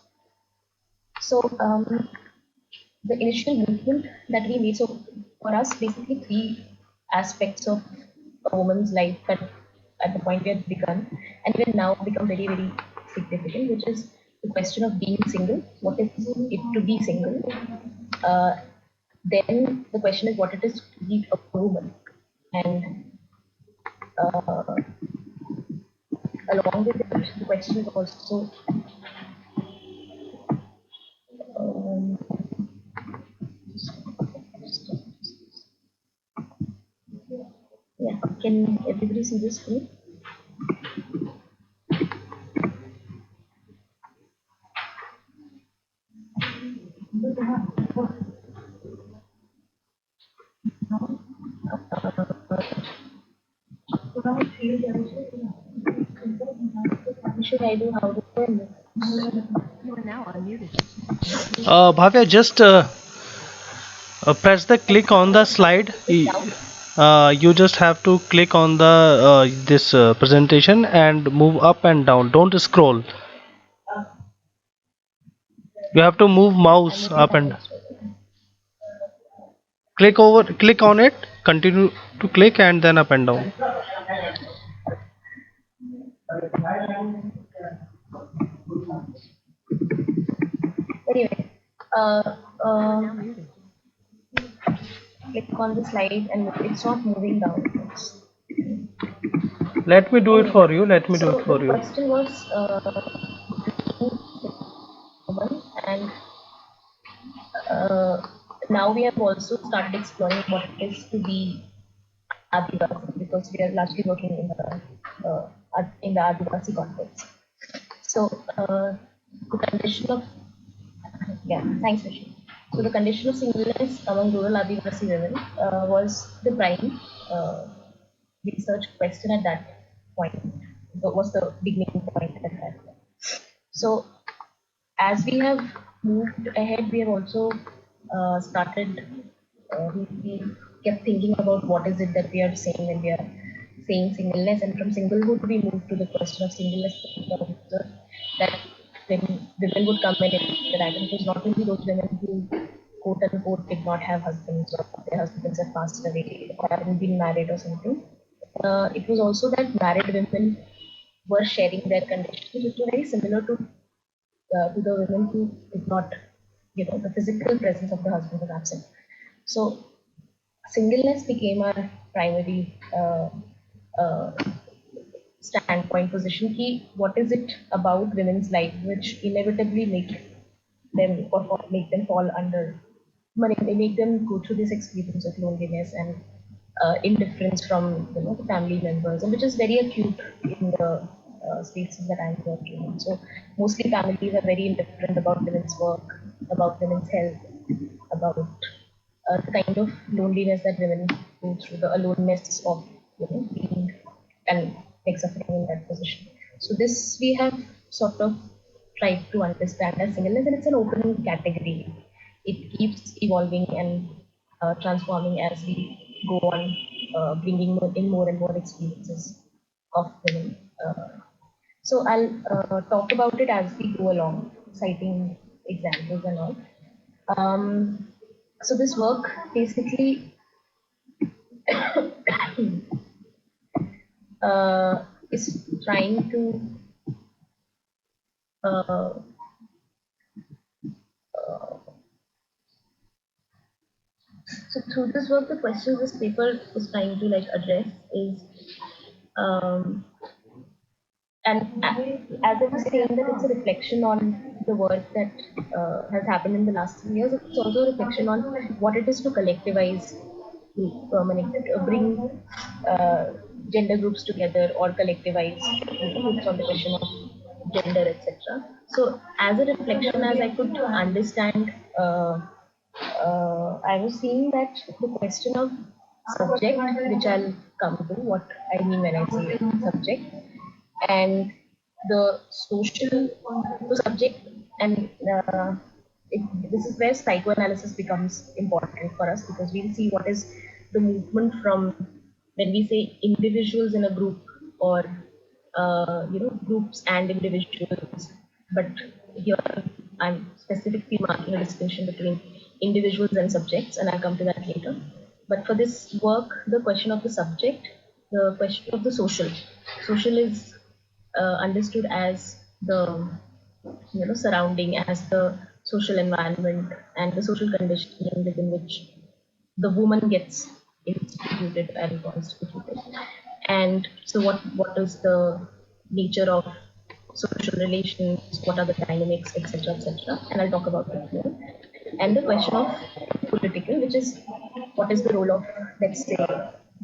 So the initial movement that we made, so for us, basically 3 aspects of a woman's life that at the point we had begun and will now become very, very significant, which is the question of being single. What is it to be single? Then the question is what it is to be a woman. And along with it, the question is also um, yeah, can everybody see this screen? Should I do how to do? You are now unmuted. Bhavya, just press the click on the slide. You just have to click on the this presentation and move up and down. Don't scroll. You have to move mouse up and click on it. continue to click and then up and down. Anyway, uh, uh, click on the slide and it's not moving down. Let me do it for you. Let me do So it for the you. question was woman, and now we have also started exploring what it is to be Adivasi, because we are largely working in the Adivasi context. So the condition of thanks Rishi. So the condition of singleness among rural Adivasi women was the prime research question at that point. What was the beginning point at that point? So as we have moved ahead, we have also started. We kept thinking about what is it that we are saying when we are saying singleness, and from singlehood we moved to the question of singleness that when women would come and interact, it was not only those women who quote unquote did not have husbands or their husbands had passed away or haven't been married or something. It was also that married women were sharing their conditions, which were very similar to the women who did not, the physical presence of the husband was absent. So singleness became our primary uh, standpoint position. What is it about women's life which inevitably make them fall under, they make them go through this experience of loneliness and indifference from the family members, and which is very acute in the spaces that I'm working in. So mostly families are very indifferent about women's work, about women's health, about the kind of loneliness that women go through, the aloneness of being and suffering in that position. So this we have sort of tried to understand as singleness, and it's an open category. It keeps evolving and transforming as we go on, bringing in more and more experiences of women. So I'll talk about it as we go along, citing examples and all. So this work basically is trying to so through this work, the questions this paper is trying to address is and as I was saying that it's a reflection on the work that has happened in the last 3 years. It's also a reflection on what it is to collectivize, to bring gender groups together or collectivize groups on the question of gender, etc. So as a reflection, as I could understand, I was seeing that the question of subject, which I'll come to, what I mean when I say subject, and the social, the subject, and this is where psychoanalysis becomes important for us, because we'll see what is the movement from when we say individuals in a group, or groups and individuals, but here I'm specifically marking a distinction between individuals and subjects, and I'll come to that later. But for this work, the question of the subject, the question of the social is understood as the surrounding, as the social environment and the social conditioning within which the woman gets instituted and constituted. And so what is the nature of social relations, what are the dynamics, etc., etc., and I'll talk about that here. And the question of political, which is what is the role of, let's say,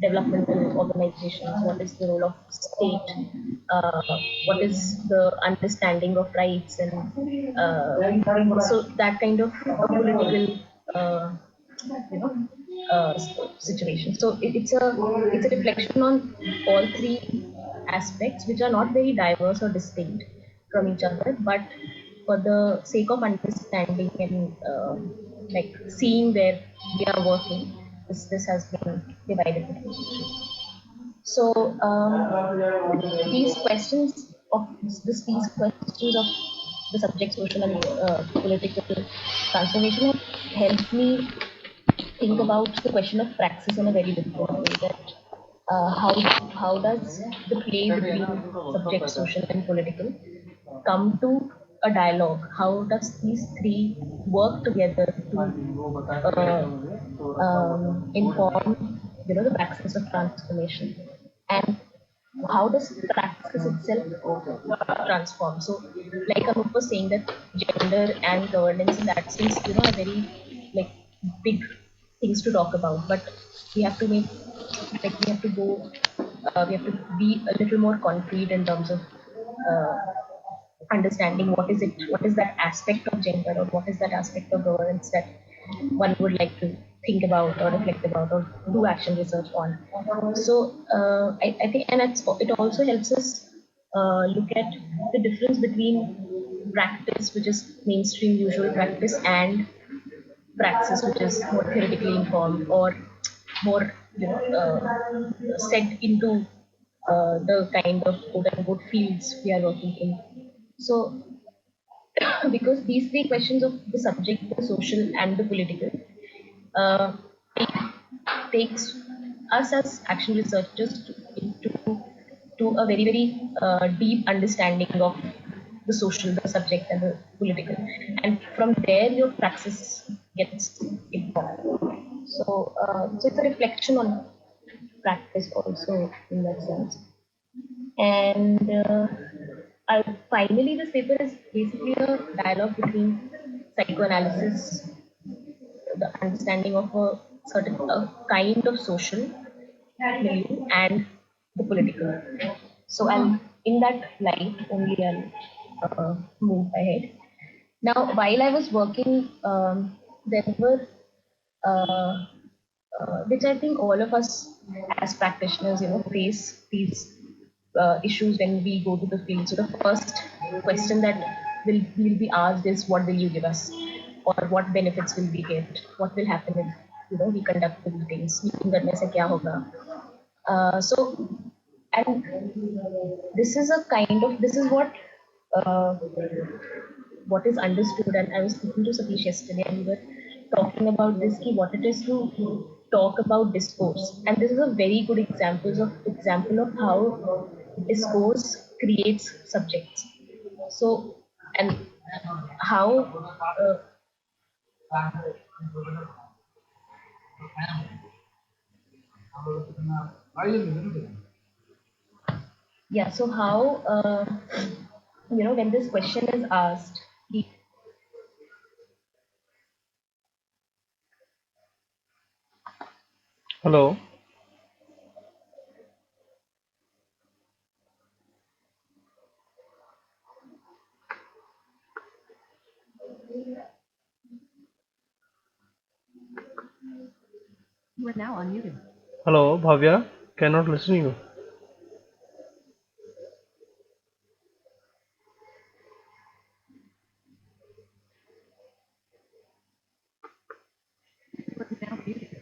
developmental organizations, what is the role of state, what is the understanding of rights, and so that kind of a political situation. So it's a reflection on all three aspects, which are not very diverse or distinct from each other, but for the sake of understanding and seeing where we are working, this has been divided between the three. So these questions of these questions of the subject, social and political transformation have helped me think about the question of praxis in a very different way. That how does the play between subject, social, and political come to a dialogue? How does these three work together to inform, the praxis of transformation? And how does praxis itself transform? So, like Anup was saying, that gender and governance in that sense, are very like big things to talk about. But we have to make, like, we have to be a little more concrete in terms of uh, understanding what is that aspect of gender, or what is that aspect of governance that one would like to think about or reflect about or do action research on. So I think, and it also helps us look at the difference between practice, which is mainstream usual practice, and praxis, which is more theoretically informed or more, set into the kind of quote unquote fields we are working in. So, because these three questions of the subject, the social, and the political, uh, takes us as action researchers to a very, very deep understanding of the social, the subject, and the political. And from there, your praxis gets informed. So it's a reflection on practice also in that sense. And finally, this paper is basically a dialogue between psychoanalysis, the understanding of a certain kind of social milieu, and the political. So I'll, in that light only, I'll move ahead. Now, while I was working, there were, which I think all of us as practitioners, face these issues when we go to the field. So the first question that will be asked is, what will you give us, or what benefits will we get? What will happen if we conduct the meetings? Meeting करने से क्या होगा? So, and this is what is understood. And I was speaking to Satish yesterday, and we were talking about this, what it is to talk about discourse. And this is a very good example of how discourse creates subjects. So, and how yeah, so how when this question is asked, Hello. You are now unmuted. Hello, Bhavya. Cannot listen you. You are now muted.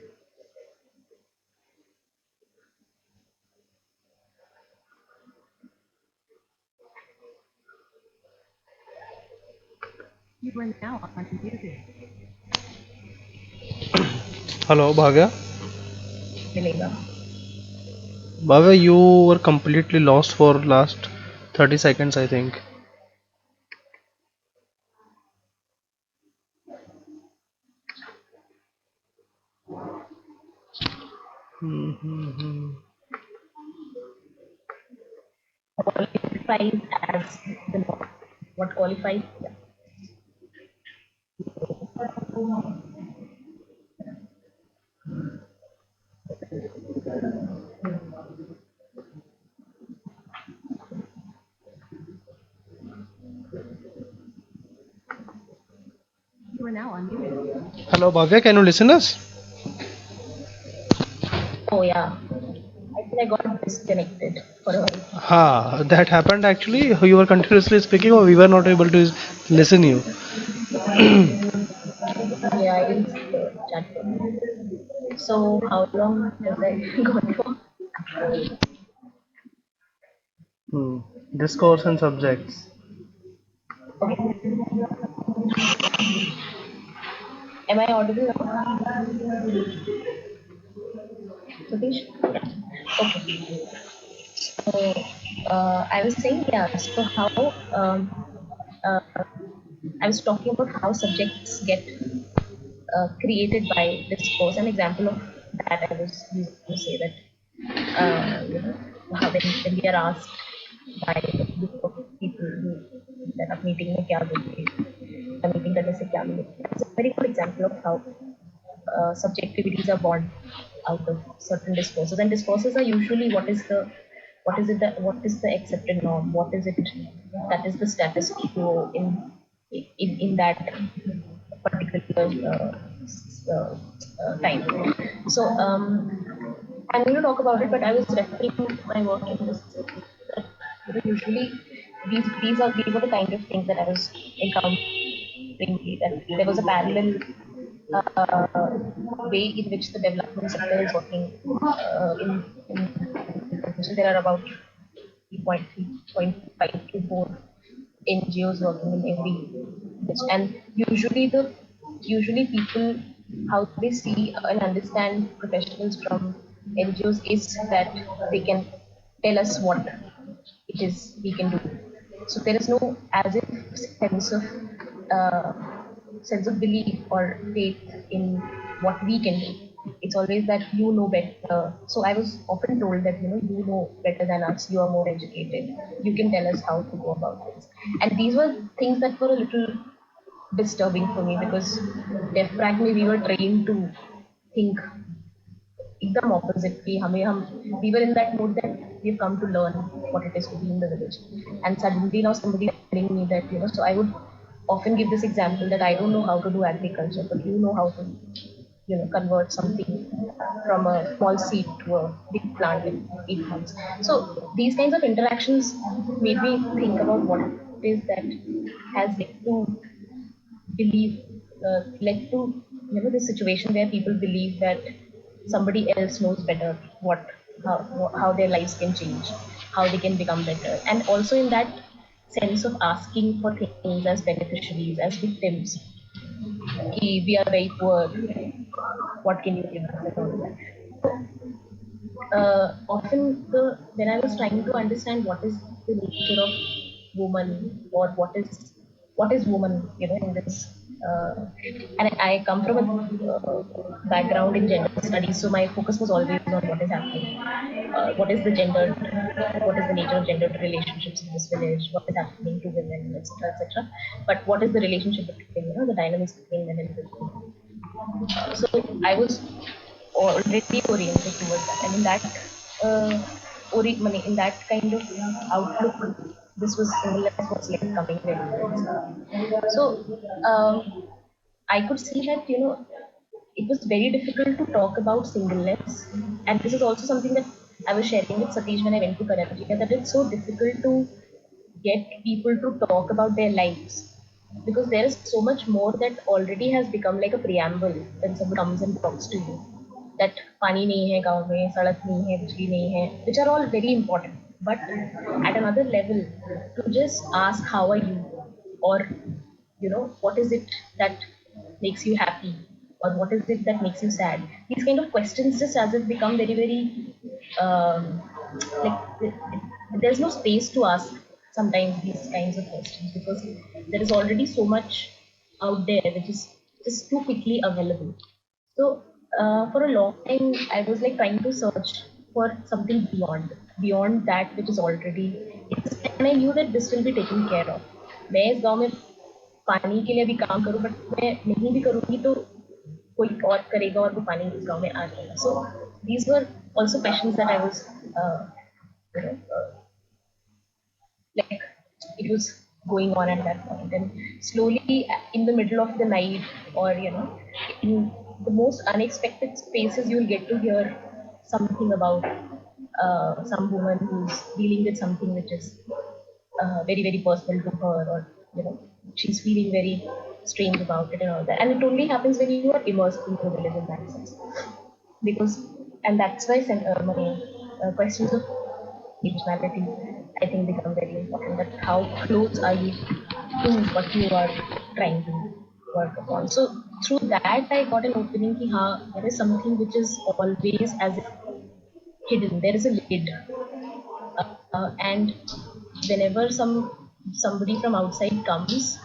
You are now unmuted. Hello, Bhavya. मिलेगा. Bhavya, you were completely lost for last 30 seconds, I think. Qualifies as the norm. What qualifies? Yeah. You are now unmuted. Hello, Bhavya. Can you listen us? Oh yeah. I think I got disconnected for a while. Ha, that happened actually. You were continuously speaking, or we were not able to listen you. Yeah, I didn't see the chat. So how long has I gone for? Hmm. Discourse and subjects. Okay. Am I audible now? Satish? Yeah. Okay. So I was saying, yeah. So how uh, I was talking about how subjects get created by discourse. An example of that I was using to say that you know how when we are asked by the group of people who that are meeting में क्या बोलते हैं meeting करने से क्या मिलेगा. It's a very good example of how subjectivities are born out of certain discourses, and discourses are usually what is the accepted norm, what is it that is the status quo in that particular time. So I'm going to talk about it, but I was referring to my work in this. Usually, these were the kind of things that I was encountering. That there was a parallel way in which the development sector is working. So there are about 3.5 to 4 NGOs working in every village, and usually people how they see and understand professionals from NGOs is that they can tell us what it is we can do. So there is no as if uh, sense of belief or faith in what we can do. It's always that you know better. So I was often told that you know better than us. You are more educated. You can tell us how to go about things. And these were things that were a little disturbing for me because definitely we were trained to think एकदम opposite कि हम we were in that mode that we've come to learn what it is to be in the village, and suddenly now somebody is telling me that so I would often give this example that I don't know how to do agriculture, but you know how to convert something from a small seed to a big plant in 8 months. So these kinds of interactions made me think about what it is that has led to believe led to the situation where people believe that somebody else knows better how their lives can change, how they can become better, and also in that sense of asking for things as beneficiaries, as victims. We are very poor, what can you give us and all that. Often when I was trying to understand what is the nature of woman, or what is woman, in this, and I come from a background in gender studies, so my focus was always on what is happening, what is the nature of gendered relationships in this village, what is happening to women, etc., etc. But what is the relationship between, the dynamics between men and women? So I was already oriented towards that, and in that in that kind of outlook, this was singleness was like coming very well. So I could see that it was very difficult to talk about singleness, and this is also something that I was sharing with Satish when I went to Karnataka, that it's so difficult to get people to talk about their lives because there is so much more that already has become like a preamble when someone comes and talks to you, that pani nahi hai gaon mein, sadak nahi hai, bijli nahi hai, which are all very important, but at another level, to just ask how are you, or what is it that makes you happy, or what is it that makes you sad, these kind of questions just as if become very very um, like there's no space to ask sometimes these kinds of questions because there is already so much out there which is just too quickly available. So for a long time, I was like trying to search for something beyond that which is already exists. And I knew that this will be taken care of. मैं इस गांव में पानी के लिए भी काम करूं, बट मैं नहीं भी करूंगी तो कोई और करेगा और वो पानी इस गांव में आ जाएगा. So these were also questions that I was you know, like it was going on at that point, and slowly in the middle of the night, or in the most unexpected spaces, you'll get to hear something about some woman who's dealing with something which is very very personal to her, or she's feeling very strange about it and all that, and it only happens when you are immersed into the village in that sense, because and that's why questions of spirituality, I think, become very important. That how close are you to what you are trying to work upon. So through that I got an opening ki there is something which is always as if hidden. There is a lid, and whenever somebody from outside comes,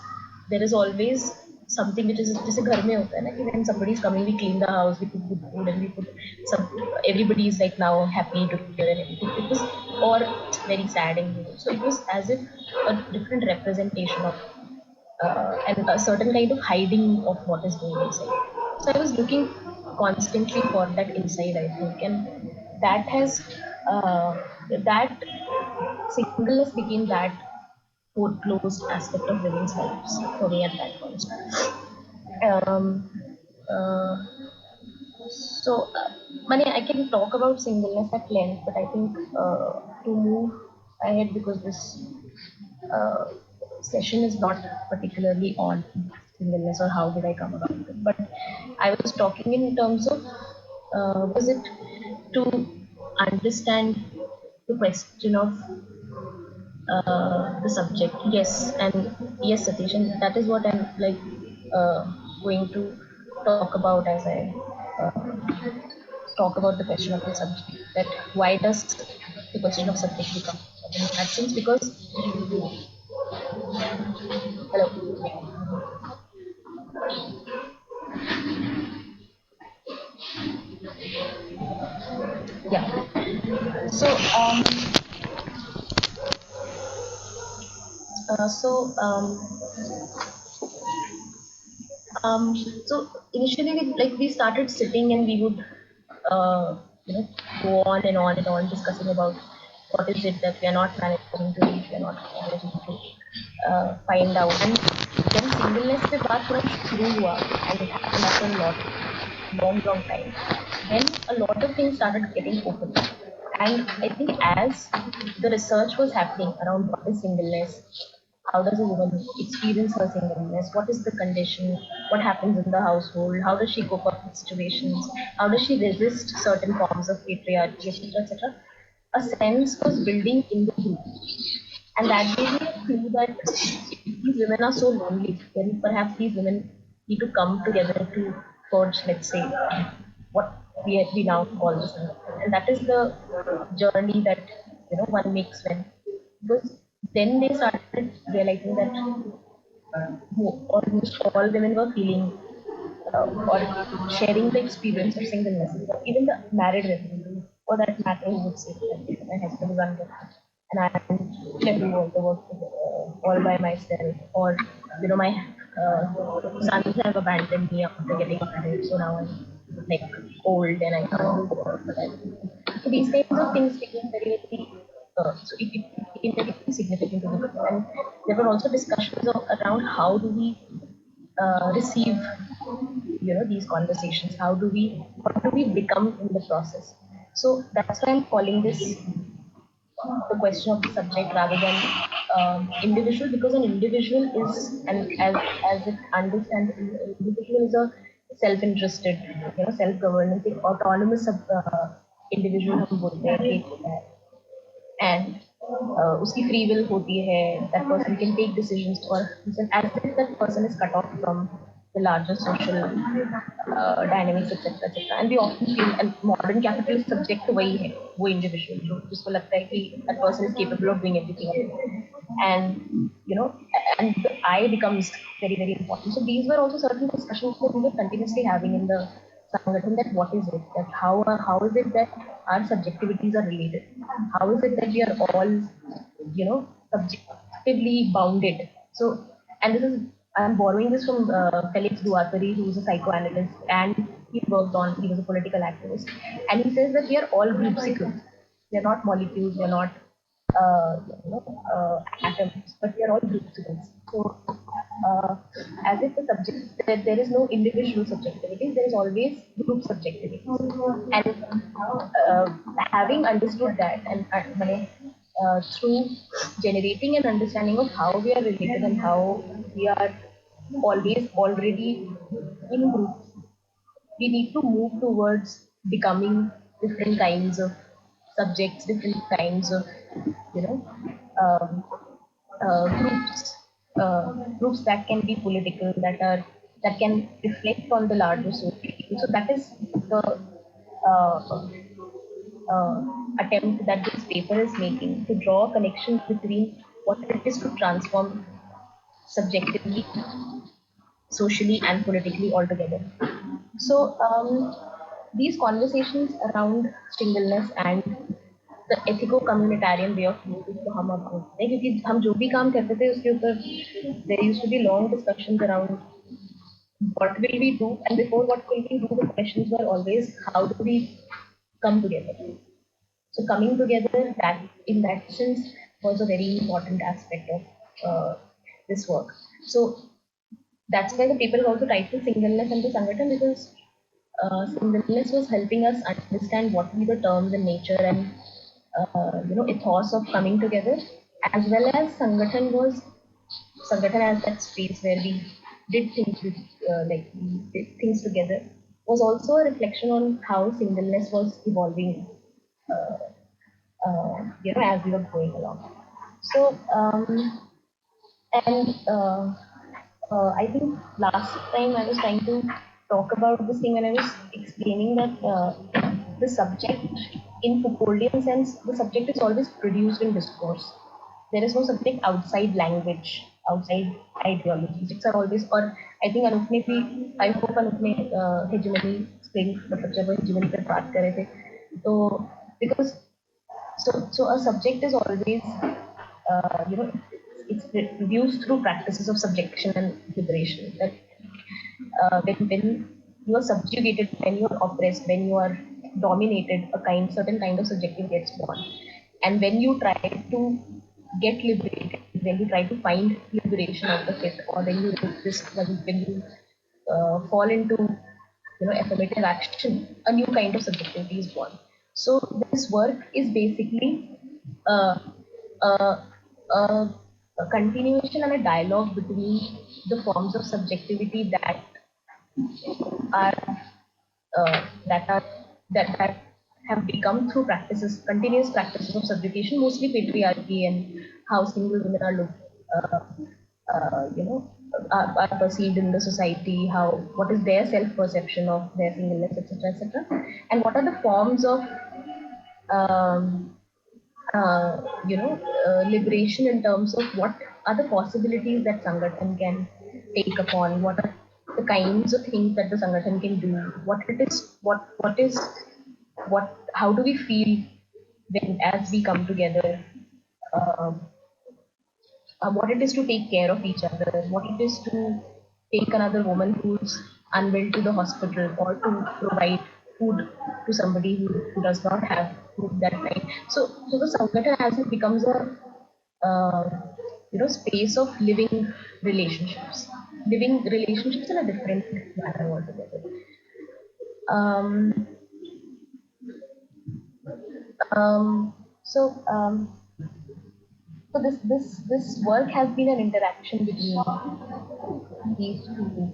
there is always something which is जैसे घर में होता है ना कि when somebody is coming, we clean the house, we put good food, and we put some. Everybody is like now happy to be here and everything. It was or very sad and so it was as if a different representation of and a certain kind of hiding of what is going inside. So I was looking constantly for that inside, I think, and that has that singleness became that foreclosed aspect of women's lives for me at that point. Um, uh, Mani, I can talk about singleness at length, but I think to move ahead because this uh, session is not particularly on singleness or how did I come about it, but I was talking in terms of was it to understand the question of the subject. Yes, and yes, Satish, and that is what I'm like going to talk about as I talk about the question of the subject. That why does the question of subject become in that sense? Because hello, yeah. So so initially, we started sitting and we would, go on and on and on discussing about what is it that we are not managing to reach, we are not managing to find out. And when singleness पे बात तुरंत शुरू हुआ, and it happened after a long time, then a lot of things started getting open. And I think as the research was happening around what is singleness, how does a woman experience her singleness, what is the condition, what happens in the household, how does she cope up with situations, how does she resist certain forms of patriarchy, etc., etc. A sense was building in the group. And that gave me a clue that if these women are so lonely, then perhaps these women need to come together to forge, let's say, what we now call this. And that is the journey that one makes when, because then they started realizing that almost all women were feeling or sharing the experience of singleness. Even the married women, for that matter, who would say that my husband is unmarried and I'm left to all the work all by myself, or my sons have abandoned me after getting married, so now I'm like old and I can't work. So these kinds of things became very so it became very significant to me. And there were also discussions around how do we receive these conversations, what do we become in the process. So that's why I'm calling this the question of the subject rather than individual, because an individual is, and as it understands, an individual is a self-interested, self-governance, एक autonomous individual हम बोलते हैं कि and उसकी free will होती है, that person can take decisions for himself as if that person is cut off from the larger social dynamics, etc., etc. And we often feel and modern capitalist subject to वही है, वो individual जो जिसको लगता है कि that person is capable of doing everything, and and the I becomes very very important. So these were also certain discussions that we were continuously having in the Sangathan, that what is it, that how is it that our subjectivities are related, how is it that we are all subjectively bounded. So, and this is, I'm borrowing this from Felix Duatari, who is a psychoanalyst, and he was a political activist, and he says that we are all groupsicles. We are not molecules, we are not atoms, but we are all groupsicles. So, as if the subject, there is no individual subjectivity, there is always group subjectivity. And having understood that, and through generating an understanding of how we are related and how we are always already in groups, we need to move towards becoming different kinds of subjects, different kinds of, you know, um, groups that can be political, that are that can reflect on the larger society. So that is the uh, attempt that this paper is making, to draw connections between what it is to transform subjectively, socially, and politically altogether. So these conversations around singleness and the ethico-communitarian way of living को हम अब बोलते हैं, क्योंकि हम जो भी काम करते थे उसके ऊपर there used to be long discussions around what will we do, and before what will we do, the questions were always how do we come together. So coming together, that in that sense was a very important aspect of this work. So that's why the paper is also titled Singleness and the Sangathan, because singleness was helping us understand what were the terms and nature and ethos of coming together, as well as Sangathan as that space where we did things with, we did things together, was also a reflection on how singleness was evolving, as we were going along. So, and I think last time I was trying to talk about this thing when I was explaining that the subject, in Foucauldian sense, the subject is always produced in discourse. There is no subject outside language, outside ideologies. It's always, or I think Anup ने भी, I hope Anup ने hegemony explain, मतलब जब वो hegemony पे बात कर रहे थे, तो because so a subject is always, it's produced through practices of subjection and liberation. That when you are subjugated, when you are oppressed, when you are dominated, certain kind of subjective gets born. And when you try to get liberated, when you try to find liberation out of it, or when you resist, when you fall into affirmative action, a new kind of subjectivity is born. So this work is basically uh, uh, a continuation and a dialogue between the forms of subjectivity that are that have become through practices, continuous practices of subjugation, mostly patriarchy, and how single women are looked, are perceived in the society, how what is their self-perception of their singleness, etc., etc., and what are the forms of um, liberation in terms of what are the possibilities that Sangathan can take upon, what are the kinds of things that the Sangathan can do, how do we feel when as we come together, um, what it is to take care of each other, what it is to take another woman who's unwell to the hospital, or to provide food to somebody who does not have food that night. So the Sangathan as it becomes a space of living relationships in a different manner altogether. Um, um, so um, so this work has been an interaction between these two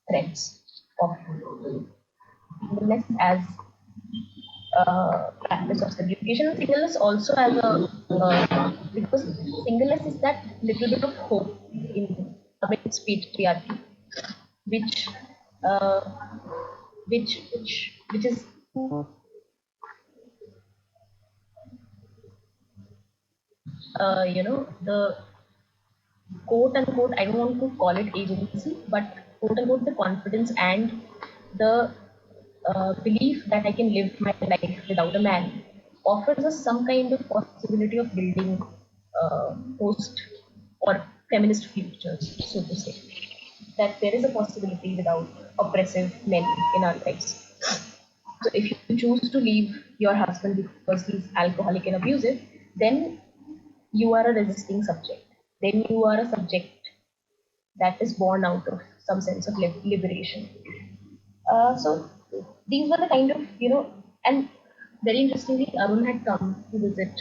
threads of singleness as practice of subjugation, and singleness also as a because singleness is that little bit of hope in amidst patriarchy, which uh, which is the quote unquote, I don't want to call it agency, but quote unquote the confidence and the belief that I can live my life without a man offers us some kind of possibility of building post or feminist futures, so to say. That there is a possibility without oppressive men in our lives. So if you choose to leave your husband because he's alcoholic and abusive, then you are a resisting subject. Then you are a subject that is born out of some sense of liberation. So these were the kind of, and very interestingly, Arun had come to visit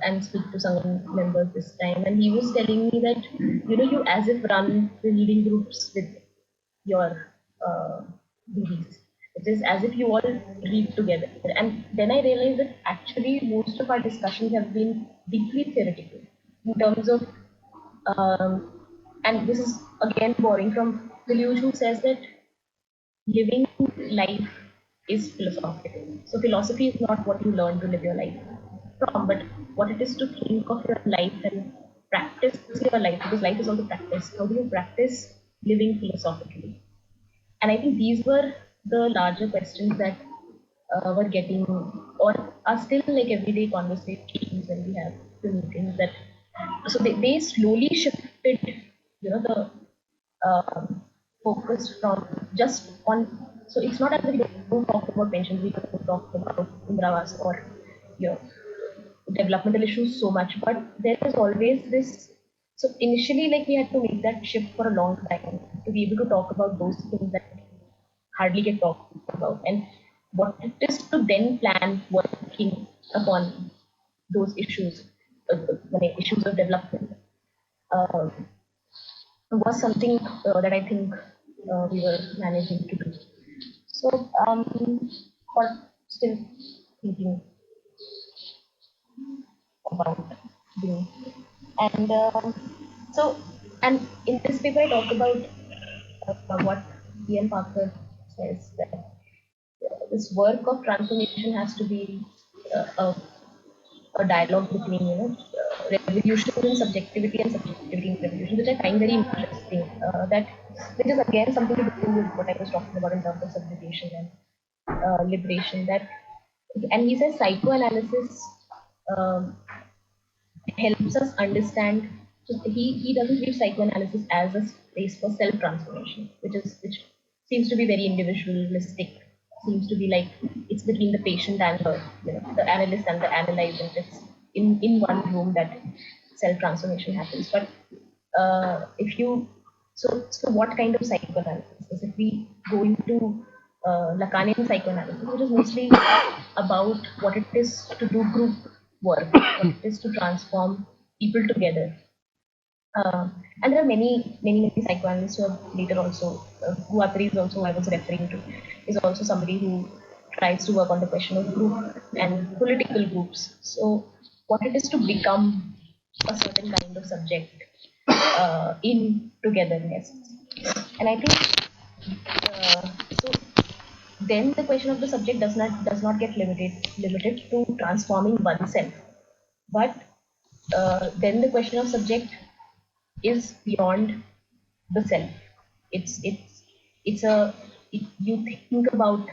and speak to some members this time, and he was telling me that, you as if run the reading groups with your BDs. It is as if you all read together. And then I realized that actually most of our discussions have been deeply theoretical in terms of um, and this is again borrowing from Deleuze, who says that living life is philosophical. So philosophy is not what you learn to live your life from, but what it is to think of your life and practice your life, because life is also practice. How do you practice living philosophically? And I think these were the larger questions that were getting or are still like everyday conversations when we have the meetings, that so they slowly shifted, the focus from just on, so it's not as if we don't talk about pensions, we don't talk about Indravas or you know developmental issues so much, but there is always this. So initially, like we had to make that shift for a long time to be able to talk about those things that hardly get talked about, and what it is to then plan working upon those issues, issues of development, uh, was something that I think we were managing to do. So, or still thinking about doing. And so, and in this paper, I talk about what Ian Parker says, that this work of transformation has to be a dialogue between, revolution in subjectivity and subjectivity in revolution, which I find very interesting. That which is again something to do with what I was talking about in terms of subjugation and liberation. That, and he says psychoanalysis um, helps us understand. So he doesn't view psychoanalysis as a space for self transformation, which seems to be very individualistic. Seems to be like it's between the patient and the analyst and the analyzed, and it's in one room that self transformation happens. But if you so what kind of psychoanalysis? If we go into Lacanian psychoanalysis, which is mostly about what it is to do group work, what it is to transform people together. And there are many psychoanalysts who have later also, Guattari is also who I was referring to, is also somebody who tries to work on the question of group and political groups. So what it is to become a certain kind of subject in togetherness. And I think so then the question of the subject does not get limited to transforming oneself, but then the question of subject is beyond the self. It's a you think about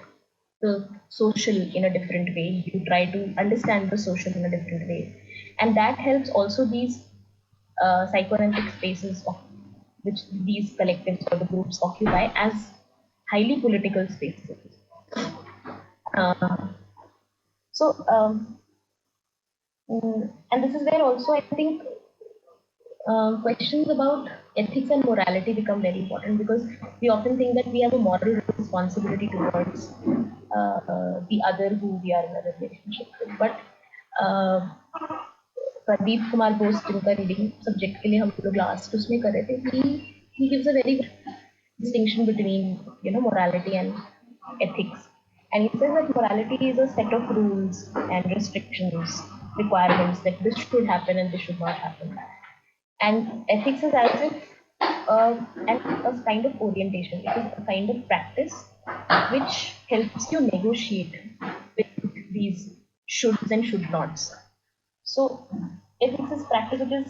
the social in a different way. You try to understand the social in a different way, and that helps also these psychoanalytic spaces of which these collectives or the groups occupy as highly political spaces. Uh, so, and this is where also I think questions about ethics and morality become very important, because we often think that we have a moral responsibility towards the other who we are in a relationship with. But Pradeep Kumar Bose जिनका reading subject के लिए हम लोग last उसमें कर रहे थे, he gives a very good distinction between morality and ethics, and he says that morality is a set of rules and restrictions, requirements that this should happen and this should not happen, and ethics is as if a kind of orientation. It is a kind of practice which helps you negotiate with these shoulds and should nots. So ethics is practice which is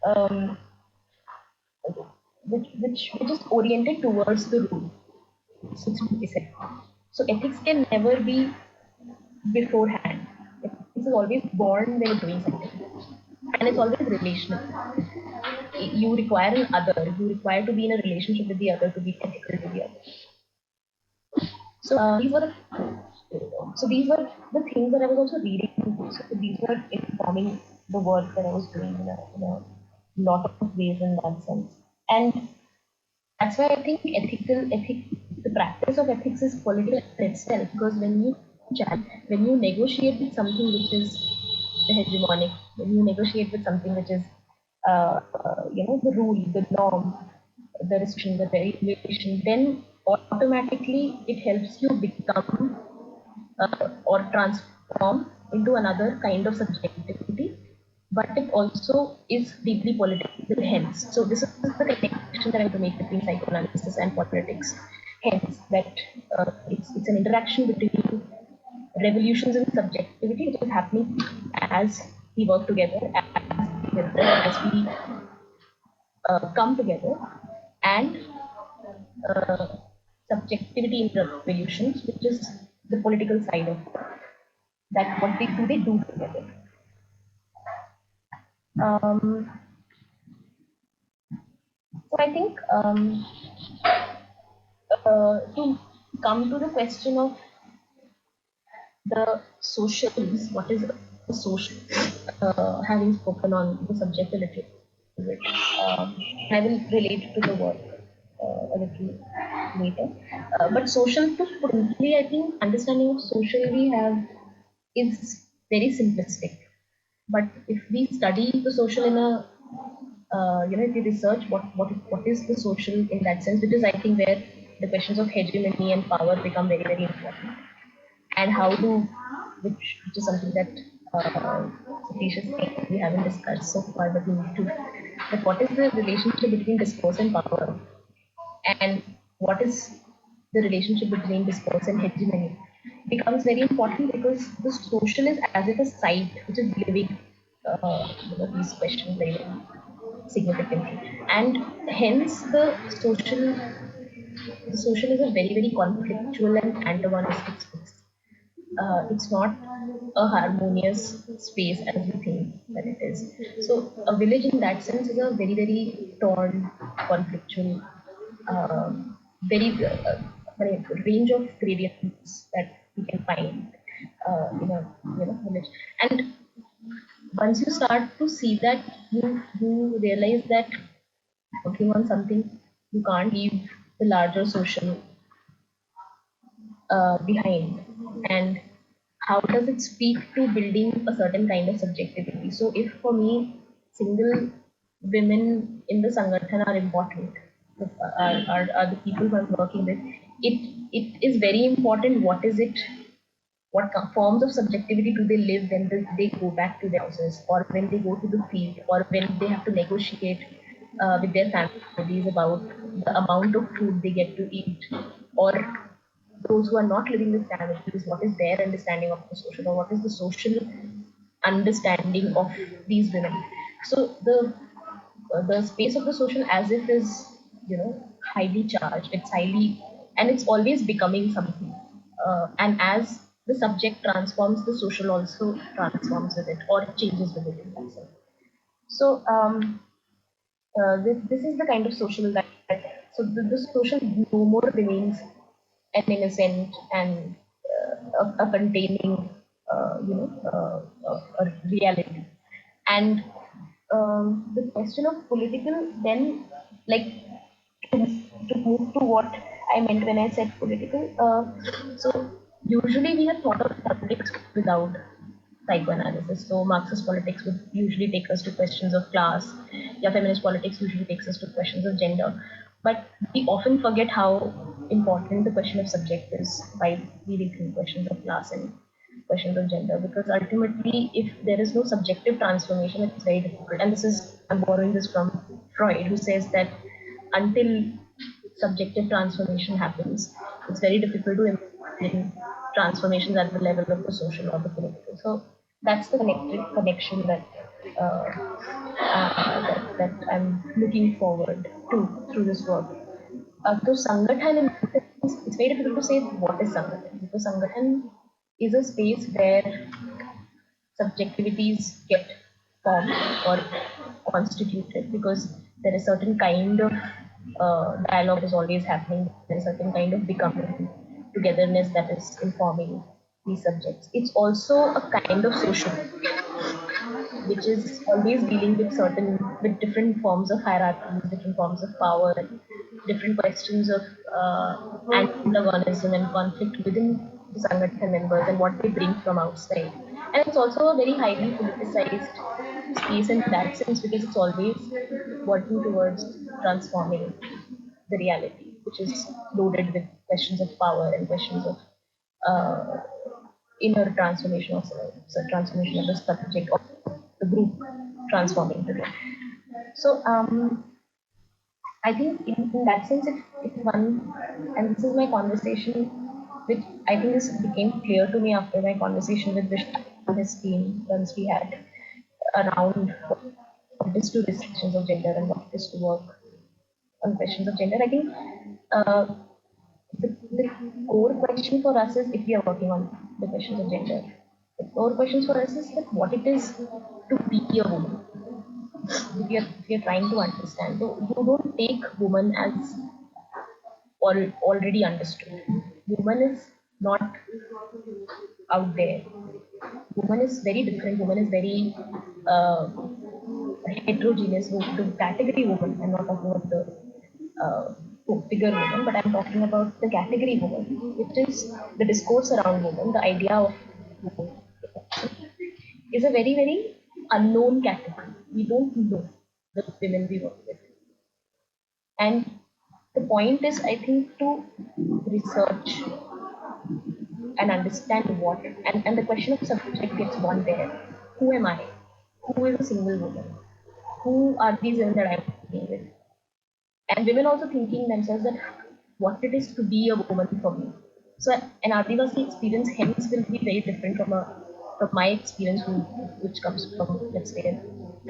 um, which is oriented towards the rule. So ethics can never be beforehand. Ethics is always born when you're doing something, and it's always relational. You require an other. You require to be in a relationship with the other to be ethical to the other. So these were the things that I was also reading. So these were informing the work that I was doing in a lot of ways in that sense. And that's why I think the practice of ethics is political in itself, because when you negotiate with something which is the hegemonic, when you negotiate with something which is the rule, the norm, the restriction, the regulation, then automatically it helps you become or transform into another kind of subjectivity, but it also is deeply political, hence. So this is the connection that I want to make between psychoanalysis and politics. Hence, that it's an interaction between revolutions in subjectivity which is happening as we work together, as we come together, and subjectivity in revolutions, which is the political side of that. What they do together. So I think to come to the question of the socials, what is the social? Having spoken on the subject a little bit, I will relate to the work a little later. But social, to put simply, I think understanding of social we have is very simplistic. But if we study the social in a if you research what is the social in that sense, which is I think where the questions of hegemony and power become very, very important, and how do, which is something that Satish is saying we haven't discussed so far, but we need to. But what is the relationship between discourse and power, and what is the relationship between discourse and hegemony becomes very important, because the social is as if a site which is living these questions very, very significantly, and hence the social is a very, very conflictual and antagonistic space. It's not a harmonious space as we think that it is. So a village in that sense is a very, very torn, conflictual, very range of gradients that we can find in a village. And once you start to see that, you realize that working on something, you can't leave the larger social behind, and how does it speak to building a certain kind of subjectivity. So if for me single women in the Sangathan are important, are the people who I'm working with, it is very important what is it, what forms of subjectivity do they live when they go back to their houses, or when they go to the field, or when they have to negotiate with their families about the amount of food they get to eat, or those who are not living with families, what is their understanding of the social, or what is the social understanding of these women. So the space of the social as if is highly charged, it's highly, and it's always becoming something, and as the subject transforms, the social also transforms with it or changes with it in that sense. So this is the kind of social that so the social no more remains an innocent and a containing a reality. And the question of political then, like, to move to what I meant when I said political. So usually we have thought of politics without psychoanalysis. So Marxist politics would usually take us to questions of class. Yeah, feminist politics usually takes us to questions of gender. But we often forget how important the question of subject is by leading through questions of class and questions of gender. Because ultimately, if there is no subjective transformation, it's very difficult. And this is, I'm borrowing this from Freud, who says that until subjective transformation happens, it's very difficult to imagine transformations at the level of the social or the political. So that's the connection that that I'm looking forward to through this work. So Sangathan, it's very difficult to say what is Sangathan, because Sangathan is a space where subjectivities get formed or constituted, because there is certain kind of dialogue is always happening. There is certain kind of becoming togetherness that is informing these subjects. It's also a kind of social, which is always dealing with different forms of hierarchies, different forms of power, different questions of antagonism and conflict within the Sangathan members and what they bring from outside. And it's also a very highly politicized space in that sense, because it's always working towards transforming the reality, which is loaded with questions of power and questions of uh, inner transformation of the subject of the group. transforming today. So I think in that sense, if one, and this is my conversation, which I think this became clear to me after my conversation with Vishnu and his team once we had around what it is to restrictions of gender and what it is to work on questions of gender. I think uh, the core question for us is, if we are working on the questions of gender, the core questions for us is that what it is to be a woman. If you're trying to understand, so you don't take woman as already understood. Woman is not out there. Woman is very different. Woman is very uh, heterogeneous. The category woman, I'm not talking about the figure woman, but I'm talking about the category woman, which is the discourse around woman, the idea of woman, is a very, very unknown category. We don't know the women we work with. And the point is, I think, to research and understand what, and the question of subject gets born there. Who am I? Who is a single woman? Who are these women that I'm working with? And women also thinking themselves that what it is to be a woman for me. So an Adivasi experience hence will be very different from my experience, which comes from, let's say, an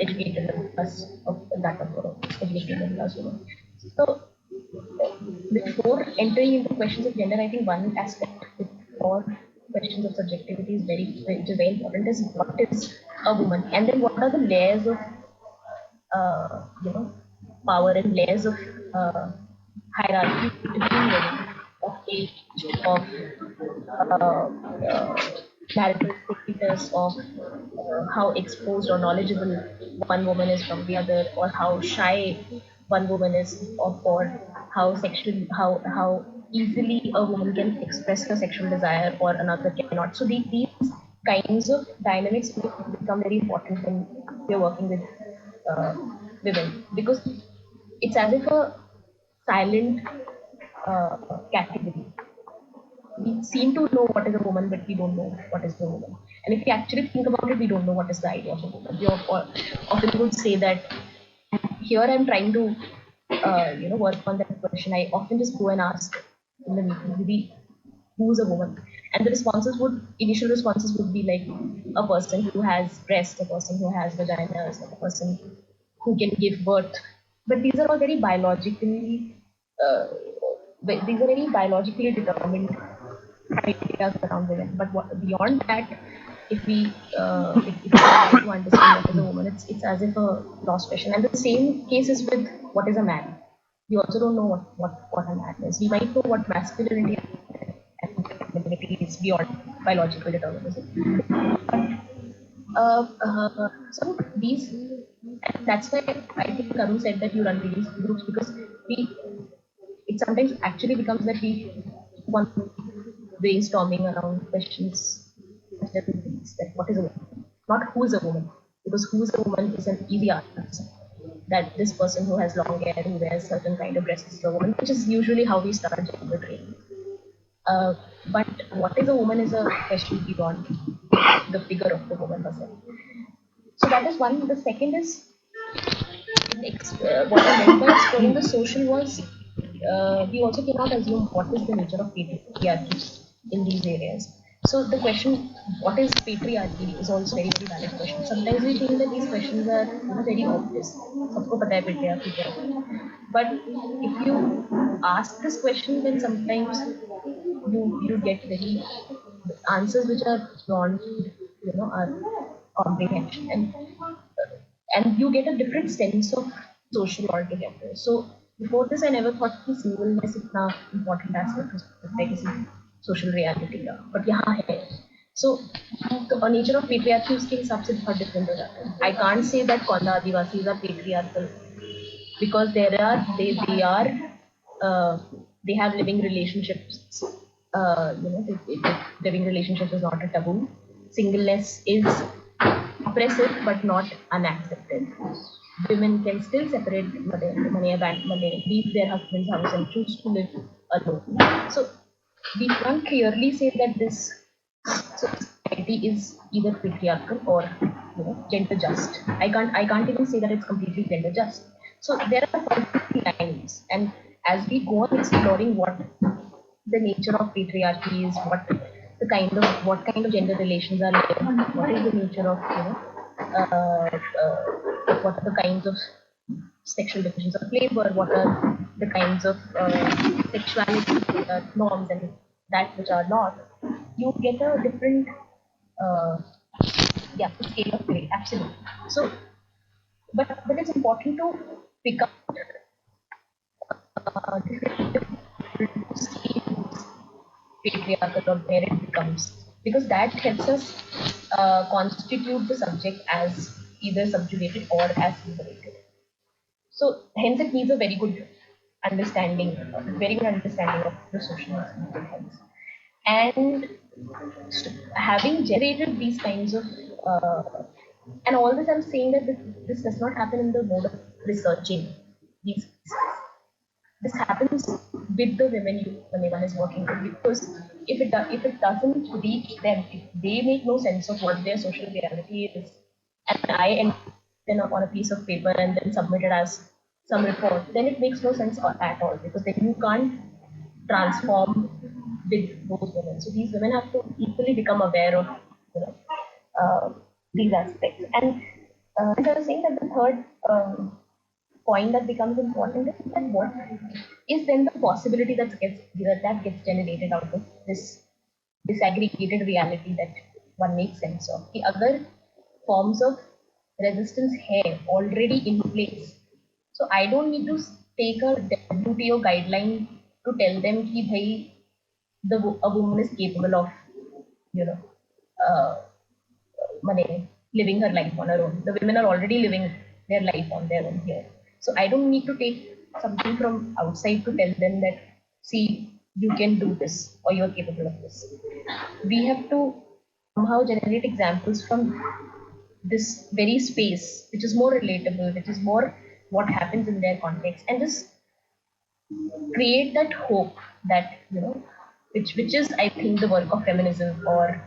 educated middle class of that of educated middle class woman. So before entering into questions of gender, I think one aspect for questions of subjectivity is which is very important, is what is a woman, and then what are the layers of power and layers of hierarchy between women, of age, of marital status, of how exposed or knowledgeable one woman is from the other, or how shy one woman is, or how easily a woman can express her sexual desire or another cannot. So these kinds of dynamics become very important when you're working with uh, women, because it's as if a silent category. We seem to know what is a woman, but we don't know what is the woman. And if we actually think about it, we don't know what is the idea of a woman. We often would say that here I'm trying to, work on that question. I often just go and ask in the meeting, maybe who's a woman, and the initial responses would be like a person who has breasts, a person who has vaginas, a person who can give birth. But these are all very biologically, determined ideas around women. But beyond that, if we try to understand what is a woman, it's as if a lost question. And the same case is with what is a man. We also don't know what a man is. We might know what masculinity and femininity is beyond biological determinism. So these, that's why I think Karun said that you run these groups, because it sometimes actually becomes that we keep on brainstorming around questions such as these, that what is a woman, not who is a woman, because who is a woman is an easy answer. That this person who has long hair, who wears certain kind of dresses is a woman, which is usually how we start gender training. But what is a woman is a question beyond the figure of the woman herself. So that is one. The second is what I meant by exploring the social was we also cannot assume what is the nature of patriarchy in these areas. So the question, what is patriarchy, is also very, very valid question. Sometimes we think that these questions are very obvious. Sabko pata hai patriarchy kya hai. But if you ask this question, then sometimes you get very answers which are beyond our comprehension, and you get a different sense of social altogether. So before this, I never thought that singleness is an important aspect of legacy social reality का, but यहाँ है. So the nature of patriarchy उसके हिसाब से बहुत different हो जाता है. I can't say that Konda Adivasis are patriarchal, because they have living relationships. Living relationships is not a taboo. Singleness is oppressive but not unaccepted. Women can still separate, leave their husband's house and choose to live alone. So we can't clearly say that this society is either patriarchal or gender just. I can't even say that it's completely gender just. So there are certain lines, and as we go on exploring what the nature of patriarchy is, what kind of gender relations are there, what is the nature of what are the kinds of sexual divisions of labor, what are the kinds of sexuality norms and that which are not, you get a different uh, scale of play, absolutely. So, but it's important to pick up different to see who's patriarchal or where it becomes, because that helps us constitute the subject as either subjugated or as liberated. So hence it needs a very good understanding of the social and spiritual health. And having generated these kinds of, and all this I'm saying that this does not happen in the mode of researching these pieces. This happens with the women when one is working with, because if it doesn't reach them, if they make no sense of what their social reality is, and I end then on a piece of paper and then submit it as some report, then it makes no sense at all, because then you can't transform with those women. So these women have to equally become aware of these aspects. And as I was saying, that the third point that becomes important is that what is then the possibility that gets generated out of this disaggregated reality that one makes sense of. The other forms of resistance here already in place. So I don't need to take a WTO guideline to tell them कि भाई a woman is capable of you know uh, living her life on her own. The women are already living their life on their own here. So I don't need to take something from outside to tell them that, see, you can do this or you're capable of this. We have to somehow generate examples from this very space, which is more relatable, which is more what happens in their context, and just create that hope that, which is, I think, the work of feminism, or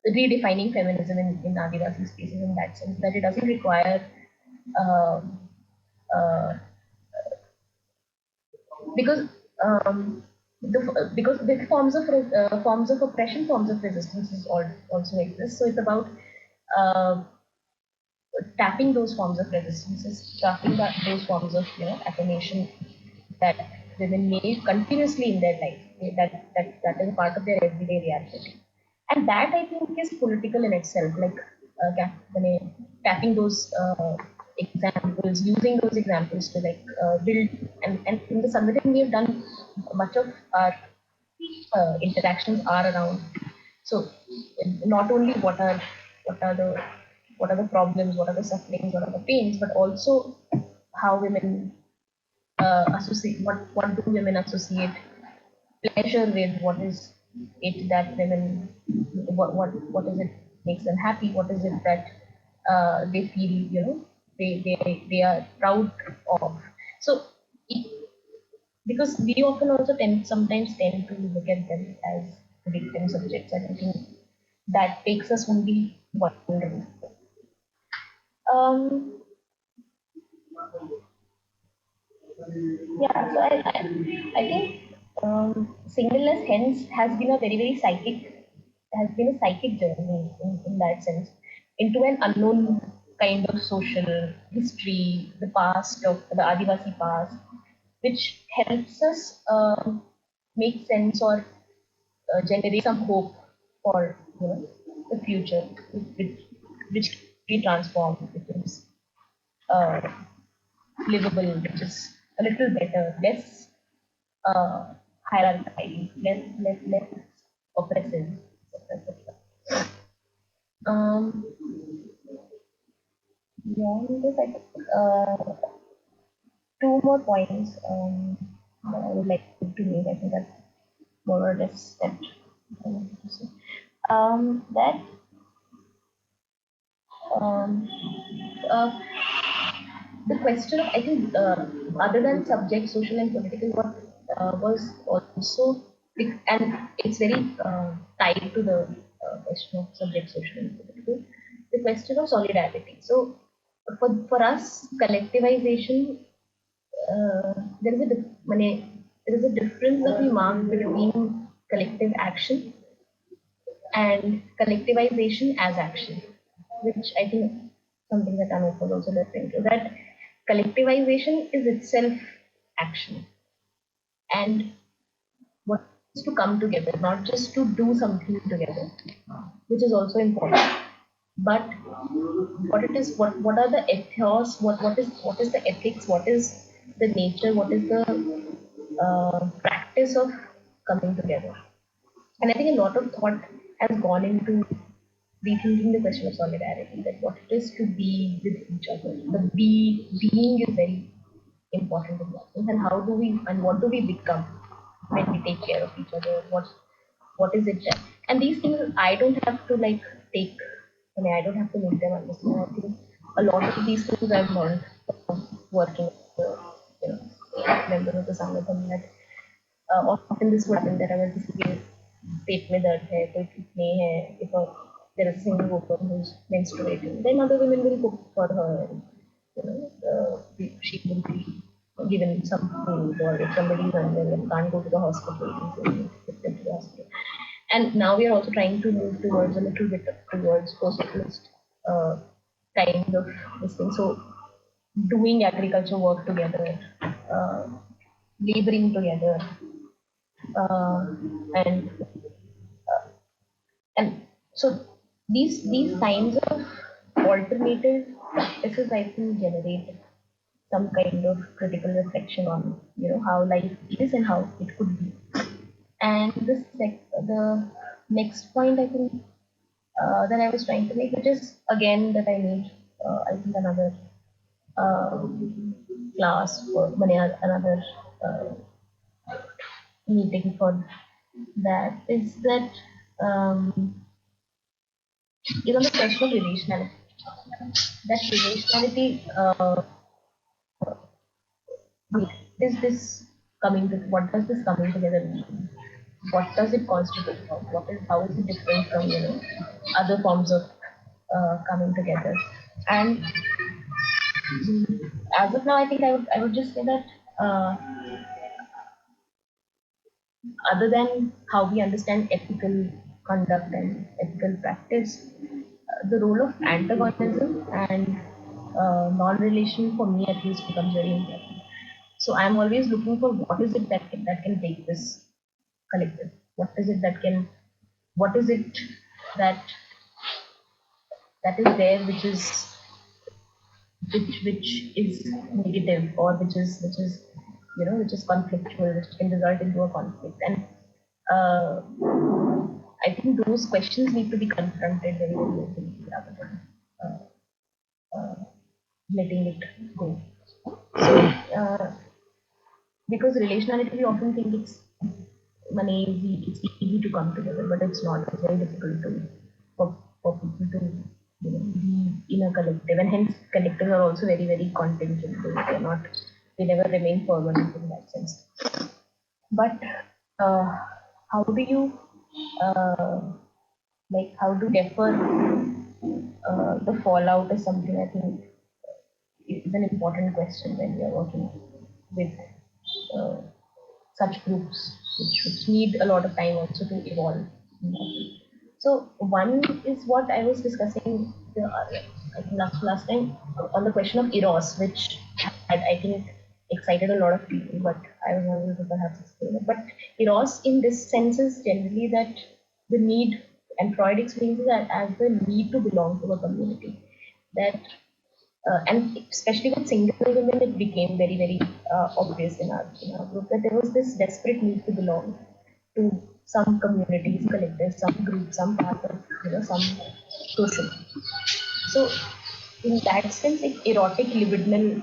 redefining feminism in Adivasi spaces, in that sense, that it doesn't require uh, uh, because because with forms of oppression, forms of resistance also exist. So it's about uh, tapping those forms of resistances, tapping those forms of affirmation that women make continuously in their life. That is a part of their everyday reality, and that I think is political in itself. Like tapping those examples, using those examples to build. And in the Sangathan we have done much of our interactions are around. So not only what are the problems, what are the sufferings, what are the pains, but also how women associate, what do women associate pleasure with, what is it that women, what is it makes them happy, what is it that they feel, they are proud of. So because we often also sometimes tend to look at them as victim subjects, and I think that takes us only vulnerable. Um, yeah, so I think singleness hence has been a psychic journey in that sense, into an unknown kind of social history, the past of the Adivasi past, which helps us make sense or generate some hope for the future, which which we transform, which is uh, livable, which is a little better, less hierarchical, less oppressive. Um, Beyond this, I think two more points that I would like to make. I think that's more or less that. That um, uh, the question of, I think, other than subject, social and political, what was also, and it's very tied to the question of subject, social and political. the question of solidarity. So for us, collectivization, there is there is a difference that we mark between collective action and collectivization as action, which I think something that Anup was also referring to, that collectivization is itself action, and what is to come together, not just to do something together, which is also important. But what are the ethos, what is the ethics, what is the nature, what is the practice of coming together? And I think a lot of thought has gone into rethinking the question of solidarity, that what it is to be with each other. The being is very important in that sense. And how do we, and what do we become when we take care of each other? What is it that, and these things I don't have to like take, I don't have to make them understand. I think a lot of these things I've learned from working with the, members of the Sangathan, that often this would happen that अगर किसी के पेट में दर्द है, कोई ठीक नहीं है, if there is a single woman who's menstruating, then other women will cook for her. She will be given some food, or if somebody is unwell and can't go to the hospital, they will get them to the hospital. And now we are also trying to move towards a little bit towards post-socialist kind of this thing. So doing agriculture work together, laboring together, and so these kinds of alternative practices, I think, generate some kind of critical reflection on how life is and how it could be. And the next point, I think, that I was trying to make, which is again that I need, I think, another class for another meeting for that, is that is on the question of relationality. That relationality, is this coming to, what does this coming together mean? What does it constitute? How is it different from other forms of coming together? And as of now, I think I would just say that other than how we understand ethical conduct and ethical practice, the role of antagonism and non-relation, for me at least, becomes very important. So I'm always looking for what is it that can take this collective. What is it that is there, which is negative, or which is conflictual, which can result into a conflict. And I think those questions need to be confronted very, very openly rather than letting it go. So, because relationality, we often think it's easy to come together, but it's not. It's very difficult for people to be in a collective, and hence collectives are also very, very contingent. They never remain permanent in that sense. But how do you how to defer the fallout is something I think is an important question when we are working with such groups, which need a lot of time also to evolve. So one is what I was discussing I think last time on the question of eros, which had, I think, excited a lot of people, but I was not able to perhaps explain it. But eros in this sense is generally that the need, and Freud explains it as the need to belong to a community. That and especially with single women, it became very, very obvious in our group that there was this desperate need to belong to some communities, collectives, some group, some part of some social. So in that sense, erotic, libidinal,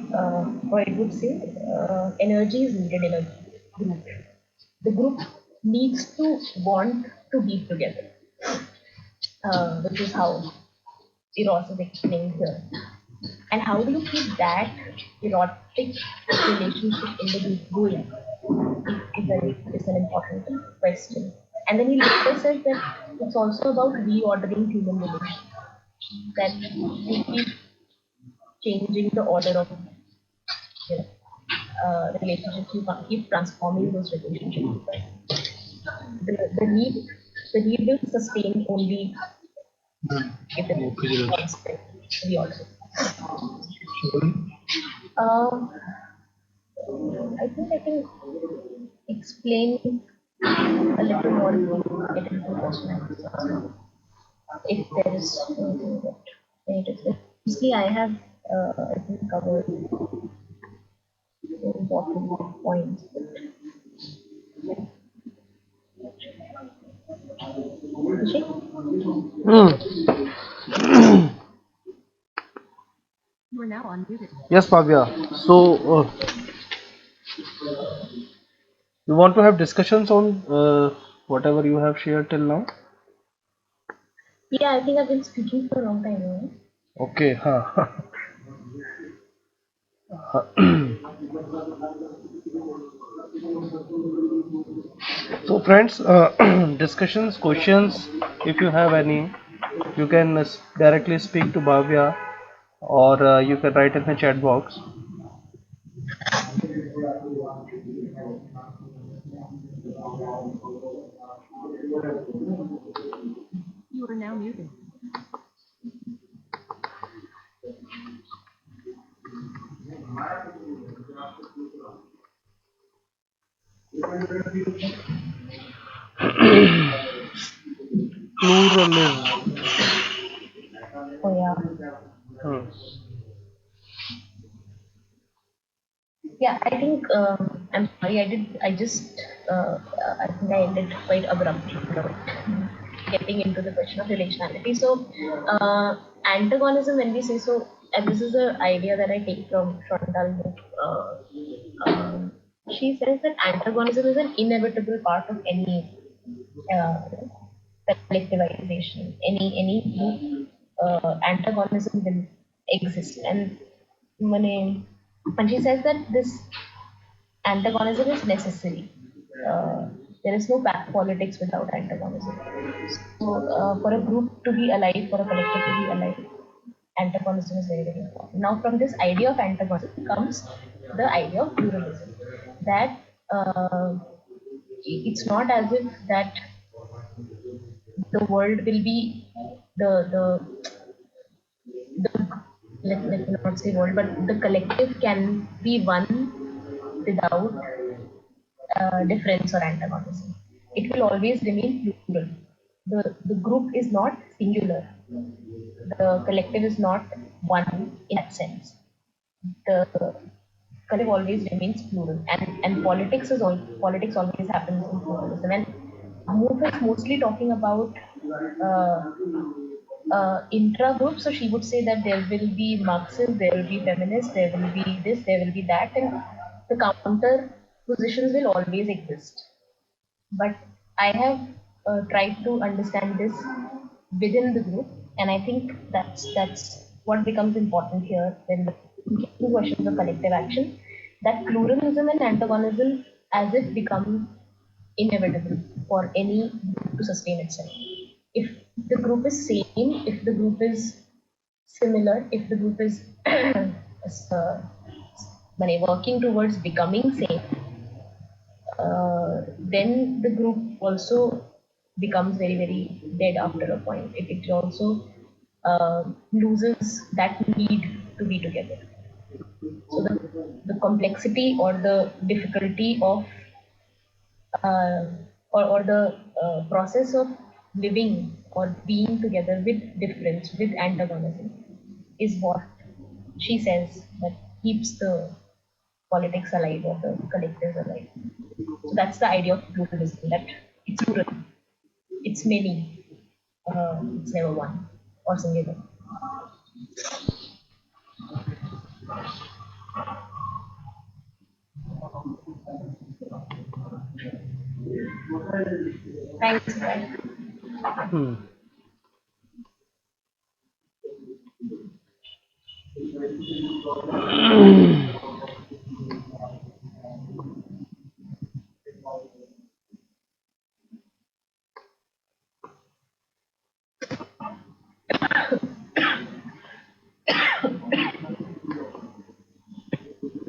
Freud would say, energy is needed in a group. The group needs to want to be together, which is how eros is explained here. And how do you keep that erotic relationship in the group going? Is an important question. And then he later says that it's also about reordering human relations. that you keep changing the order of relationships, you can't keep transforming those relationships. The need will sustain only if it is constant. We also. Um, I think I can explain a little more if we get into the question and answer. If there is anything that it is. Mostly, I have I think covered important points. Abhishek? You are now unmuted. Yes, Bhavya. So, you want to have discussions on whatever you have shared till now? Yeah, I think I've been speaking for a long time now. Okay, huh. So, friends, discussions, questions, if you have any, you can directly speak to Bhavya or you can write in the chat box. You are now muted. Pluralism. Oh yeah. Hmm. Yeah, I think I'm sorry. I just. I think I ended quite abruptly without getting into the question of relationality. So, antagonism. When we say so, and this is the idea that I take from Chantal book. She says that antagonism is an inevitable part of any uh, collectivization. Any group antagonism will exist, and when she says that this antagonism is necessary. There is no back politics without antagonism. So, for a group to be alive, for a collective to be alive, antagonism is very, very important. Now, from this idea of antagonism comes the idea of pluralism. That it's not as if that the world will be the let me not say world, but the collective can be one without difference or antagonism. It will always remain plural. The group is not singular. The collective is not one in that sense. The collective always remains plural, and politics always happens in pluralism. And Anup is mostly talking about uh, intra group. So she would say that there will be Marxists, there will be feminists, there will be this, there will be that, and the counter positions will always exist. But I have tried to understand this within the group, and I think that's what becomes important here when thinking questions of collective action. That pluralism and antagonism as if become inevitable for any group to sustain itself. If the group is same, if the group is similar, if the group is uh, working towards becoming same, then the group also becomes very, very dead after a point. It also loses that need to be together. So the complexity or the difficulty of uh, or the process of living or being together with difference, with antagonism, is what she says that keeps the politics alive or the collectives alive. So that's the idea of pluralism, that it's plural, it's many, it's never one or singular. Thanks, Brian. Hmm.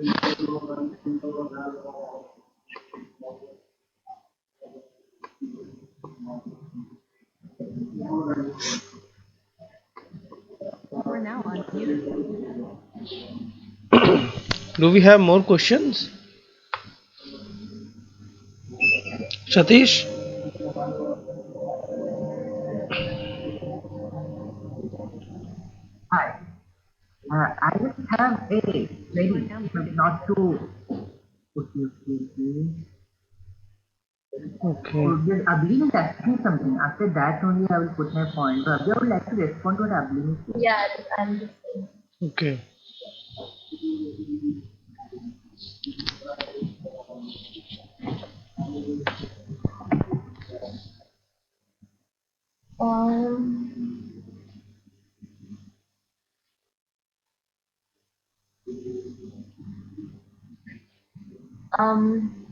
You are now unmuted. Do we have more questions? Satish? Hi. I just have a very, not to put you through. Okay. Did Ablin is asking something. After that only I will put my point. Bhavya would like to respond to what Ablin is saying. Yeah, I'm just saying. Okay. Um, um,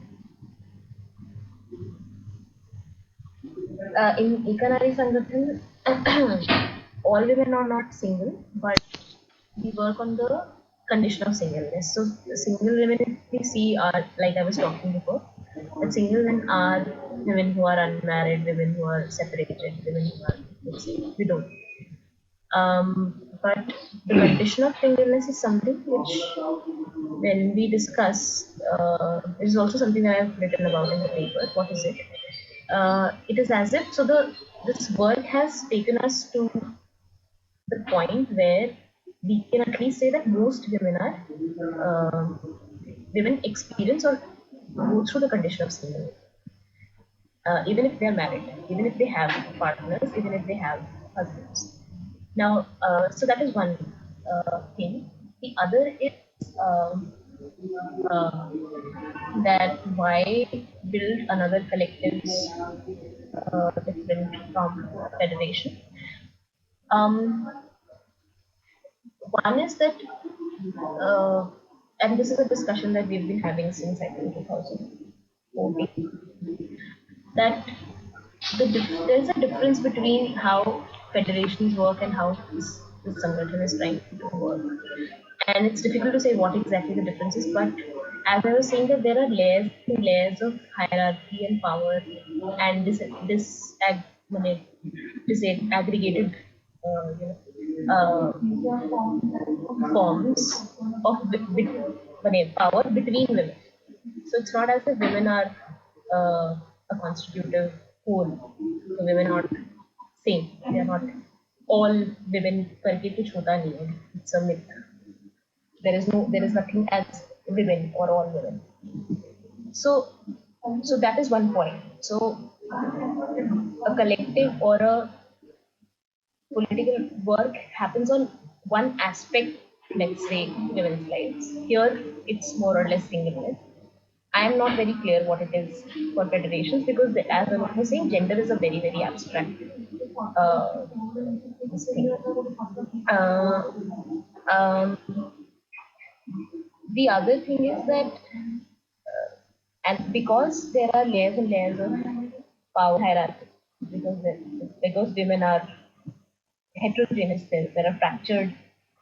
in Ekanari Sangathan, all women are not single, but we work on the condition of singleness. So the single women we see are, like I was talking before, that single women are women who are unmarried, women who are separated, women who are, let's say, widowed. But the condition of singleness is something which, when we discuss, is also something that I've written about in the paper. What is it? It is as if this work has taken us to the point where we can at least say that most women are women experience or go through the condition of singleness, even if they are married, even if they have partners, even if they have husbands. Now, so that is one thing. The other is uh, that why build another collectives different from federation. Um, One is that, and this is a discussion that we've been having since I think 2014, that there's a difference between how federations work and how this Sangathan is trying to work. And it's difficult to say what exactly the difference is, but as I was saying, that there are layers and layers of hierarchy and power, and this aggregated forms of power between women. So it's not as if women are a constitutive whole. So women are not same. They are not all women करके कुछ होता नहीं है. It's a myth. There is nothing as women or all women. So that is one point. So a collective or a political work happens on one aspect, let's say women's lives. Here it's more or less singleness. I am not very clear what it is for federations, because as I was saying, gender is a very, very abstract uh, this thing. Um, the other thing is that, and because there are layers and layers of power hierarchy, because women are heterogeneous, there are fractured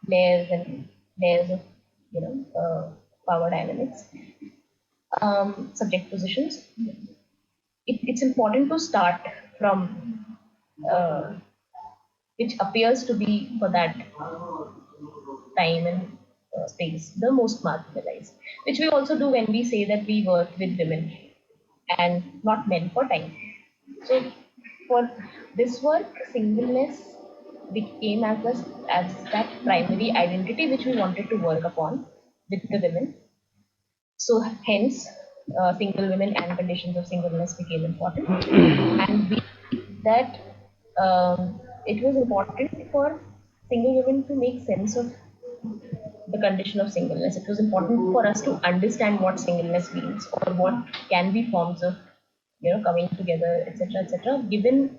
layers and layers of power dynamics, subject positions. It's important to start from uh, which appears to be for that time and space the most marginalized, which we also do when we say that we work with women and not men for time. So for this work, singleness became as that primary identity which we wanted to work upon with the women. So hence, single women and conditions of singleness became important, and we that it was important for single women to make sense of the condition of singleness. It was important for us to understand what singleness means, or what can be forms of coming together, etc., etc. Given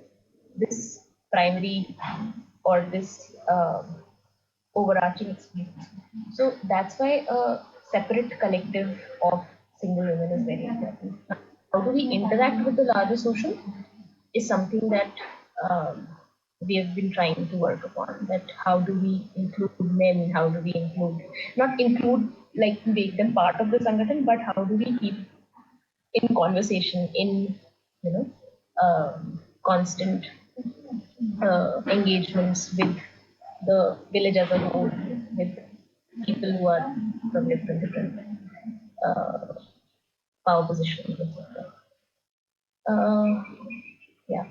this primary or this overarching experience, so that's why a separate collective of single women is very important. How do we interact with the larger social is something that we have been trying to work upon. That how do we include men? How do we include, not include like make them part of the Sangathan, but how do we keep in conversation, in constant engagements with the village as a whole, with people who are from different uh, power positions, etc. Yeah.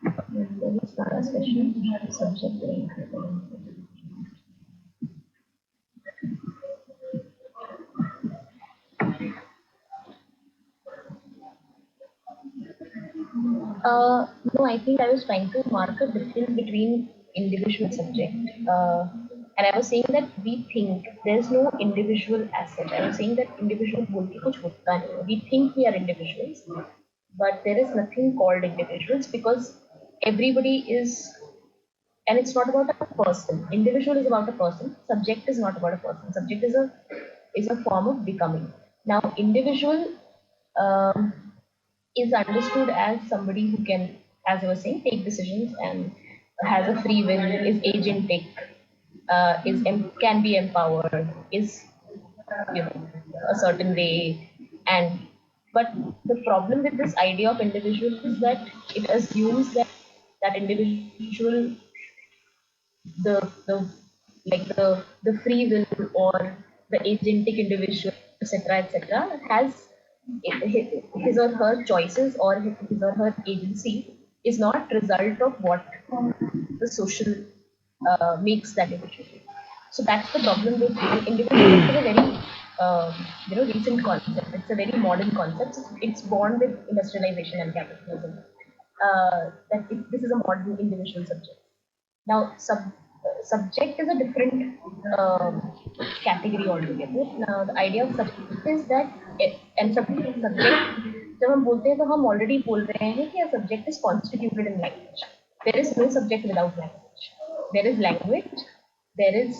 Let me start a session. Subject. No, I think I was trying to mark a difference between individual subject. And I was saying that we think there's no individual asset. I was saying that individual बोल के कुछ होता नहीं. We think we are individuals, but there is nothing called individuals because everybody is, and it's not about a person. Individual is about a person. Subject is not about a person. Subject is a form of becoming. Now, individual um, is understood as somebody who can, as I was saying, take decisions and has a free will, is agentic, can be empowered, is a certain way, and but the problem with this idea of individual is that it assumes that that individual, the like the free will or the agentic individual, etc., has his or her choices or his or her agency is not result of what the social makes that individual. So that's the problem with individual. It's a very recent concept. It's a very modern concept. It's born with industrialization and capitalism. This is a modern individual subject. Now, subject is a different category altogether. Now, the idea of subject is that, and subject, जब हम बोलते हैं तो हम already बोल रहे हैं कि a subject is constituted in language. There is no subject without language. There is language. There is,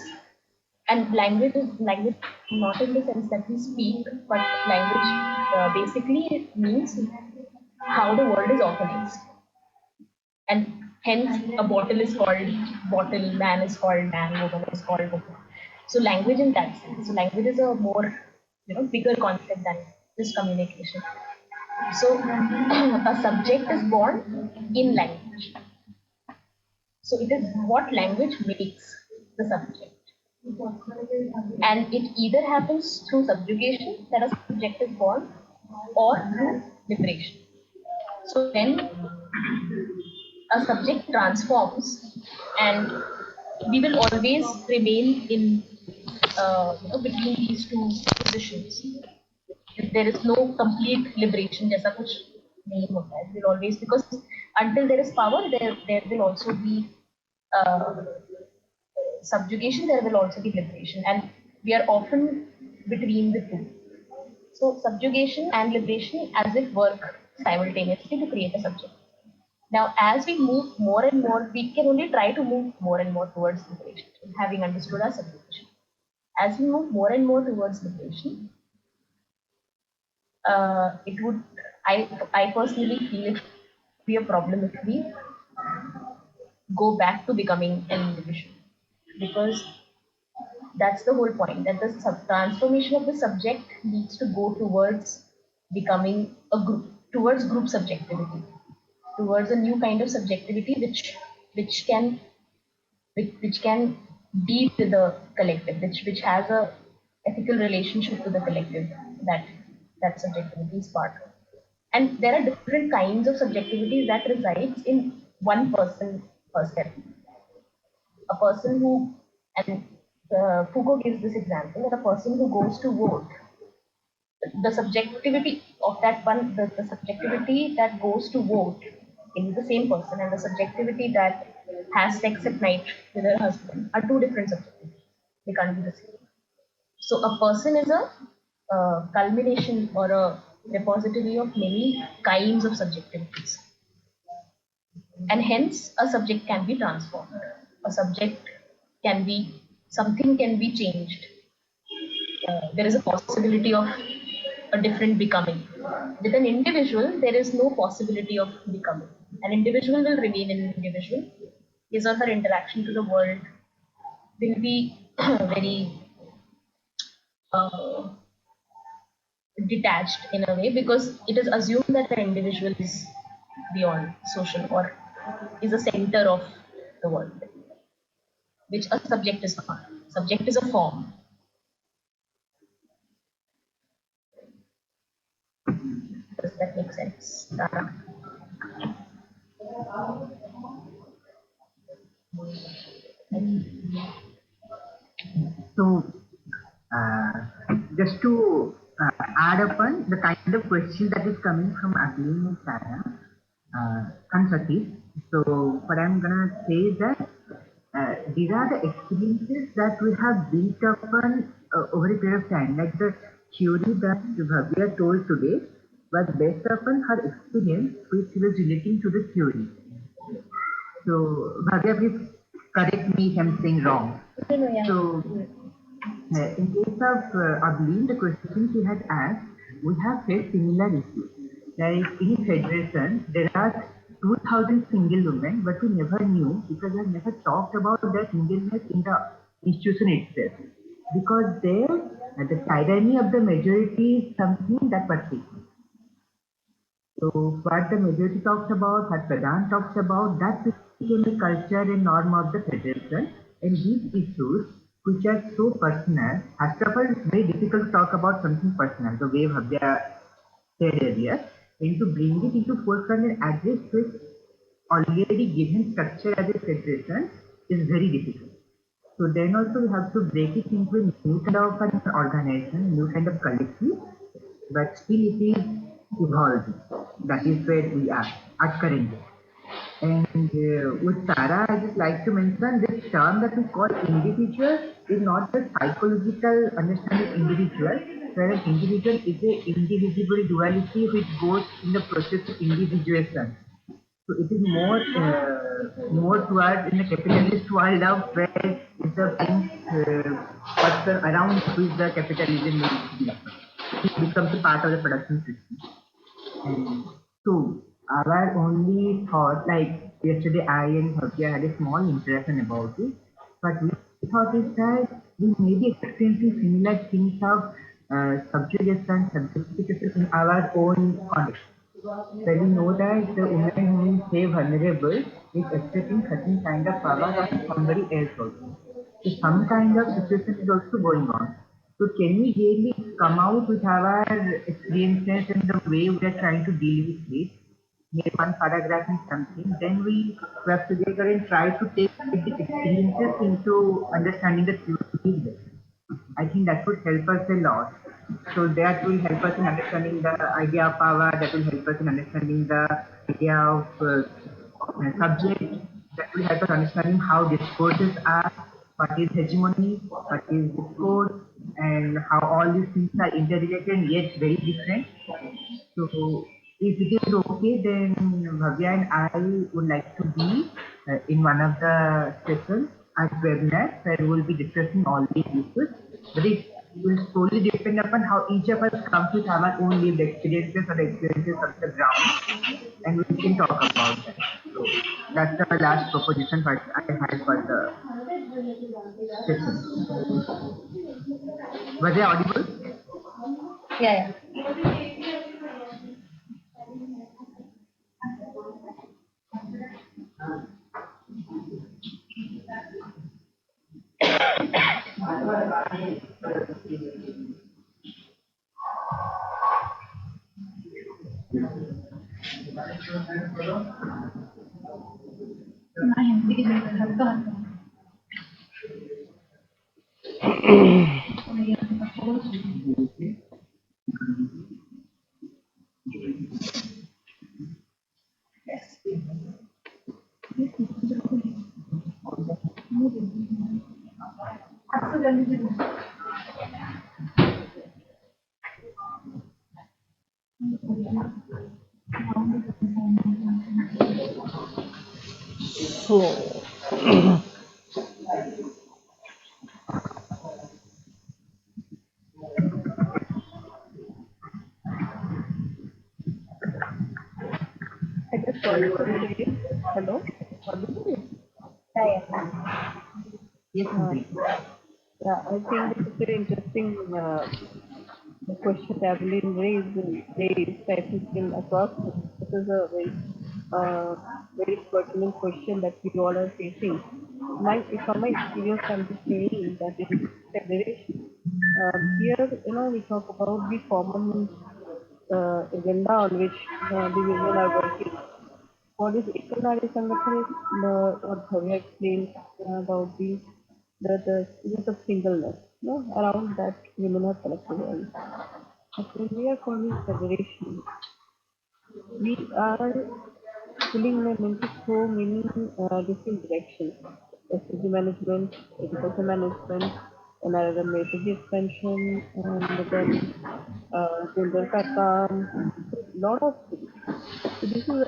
and language is language not in the sense that we speak, but language basically means how the world is organized. And hence a bottle is called bottle, man is called man, woman is called woman. So language in that sense. So language is a more bigger concept than just communication. So a subject is born in language. So it is what language makes the subject. And it either happens through subjugation, that a subject is born, or through liberation. So when a subject transforms, and we will always remain in between these two positions. If there is no complete liberation, जैसा कुछ नहीं होता है. It will always, because until there is power, there will also be subjugation. There will also be liberation, and we are often between the two. So subjugation and liberation as if work simultaneously to create a subject. Now, as we move more and more, we can only try to move more and more towards liberation, having understood our subjugation. As we move more and more towards liberation, it would, I personally feel it would be a problem if we go back to becoming an individual, because that's the whole point, that the transformation of the subject needs to go towards becoming a group, towards group subjectivity, towards a new kind of subjectivity which can be with the collective, which has a ethical relationship to the collective that subjectivity is part of. And there are different kinds of subjectivities that resides in one person herself. A person who, and Foucault gives this example, that a person who goes to vote, the subjectivity of that one, the subjectivity that goes to vote in the same person, and the subjectivity that has sex at night with her husband are two different subjectivities. They can't be the same. So a person is a culmination or a repository of many kinds of subjectivities. And hence a subject can be transformed. A subject can be, something can be changed. There is a possibility of a different becoming. With an individual, there is no possibility of becoming. An individual will remain an individual. His or her interaction to the world will be very uh, detached in a way, because it is assumed that the individual is beyond social or is a center of the world, which a subject is not. Subject is a form. Does that make sense, Tara? So, uh, just to add upon the kind of question that is coming from Aglin and Sarah and Satish. So, what I'm gonna say is that these are the experiences that we have built upon over a period of time. Like the theory that Bhavya told today was based upon her experience, which she was relating to the theory. So, Bhavya, please correct me if I'm saying wrong. So, in case of Ablin, the question she had asked, we have faced similar issues. Like in federation, there are 2000 single women, but we never knew because we never talked about their singleness in the institution itself. Because there, the tyranny of the majority is something that persists. So what the majority talks about, what Pradhan talks about, that became a culture and norm of the federation. And these issues, which are so personal, first of all, it's very difficult to talk about something personal, the way Bhavya said earlier, and to bring it into forefront and address with already given structure as a federation is very difficult. So then also we have to break it into a new kind of an organization, new kind of collective, but still it is evolving. That is where we are at currently. And with Sarah, I just like to mention this term that we call individual is not the psychological understanding individual, whereas individual is a indivisible duality which goes in the process of individuation. So it is more towards in the capitalist world of where it's the things person around which the capitalism will be. It becomes a part of the production system. And so our only thought, like yesterday I and Bhavya had a small interaction about it, but we thought is that we may be experiencing similar things of subjugation, subjectification in our own context. When we know that the woman who is say vulnerable is accepting certain kind of power on somebody else also. So some kind of situation is also going on. So can we really come out with our experiences and the way we are trying to deal with it? Make one paragraph and something, then we work together and try to take these experiences into understanding the theory. I think that would help us a lot. So that will help us in understanding the idea of power, that will help us in understanding the idea of subject, that will help us understanding how discourses are, what is hegemony, what is discourse, and how all these things are interrelated and yet very different. So if it is okay, then Bhavya and I would like to be in one of the sessions at webinar where we will be discussing all these issues. But it will solely depend upon how each of us comes with our own lived experiences or the experiences of the ground, and we can talk about that. So that's the last proposition that I had for the session. Was I audible? Yeah, So, I just wanted to say, hello, audible? yeah. Yes, Mudri. Yeah, I think this is very interesting. The question that Evelyn raised, I think in across this is a very pertinent question that we all are facing. From my experience, I'm just saying that in federation, here, we talk about the common agenda on which the women are working. What is Equality Sangathan is what Bhavya explained about the experience of singleness. Around that women are collected on. But when we are forming federation, we are pulling them into so many different directions. SDG management, agriculture management, another message expansion, and then gender pattern, lot of things. So this is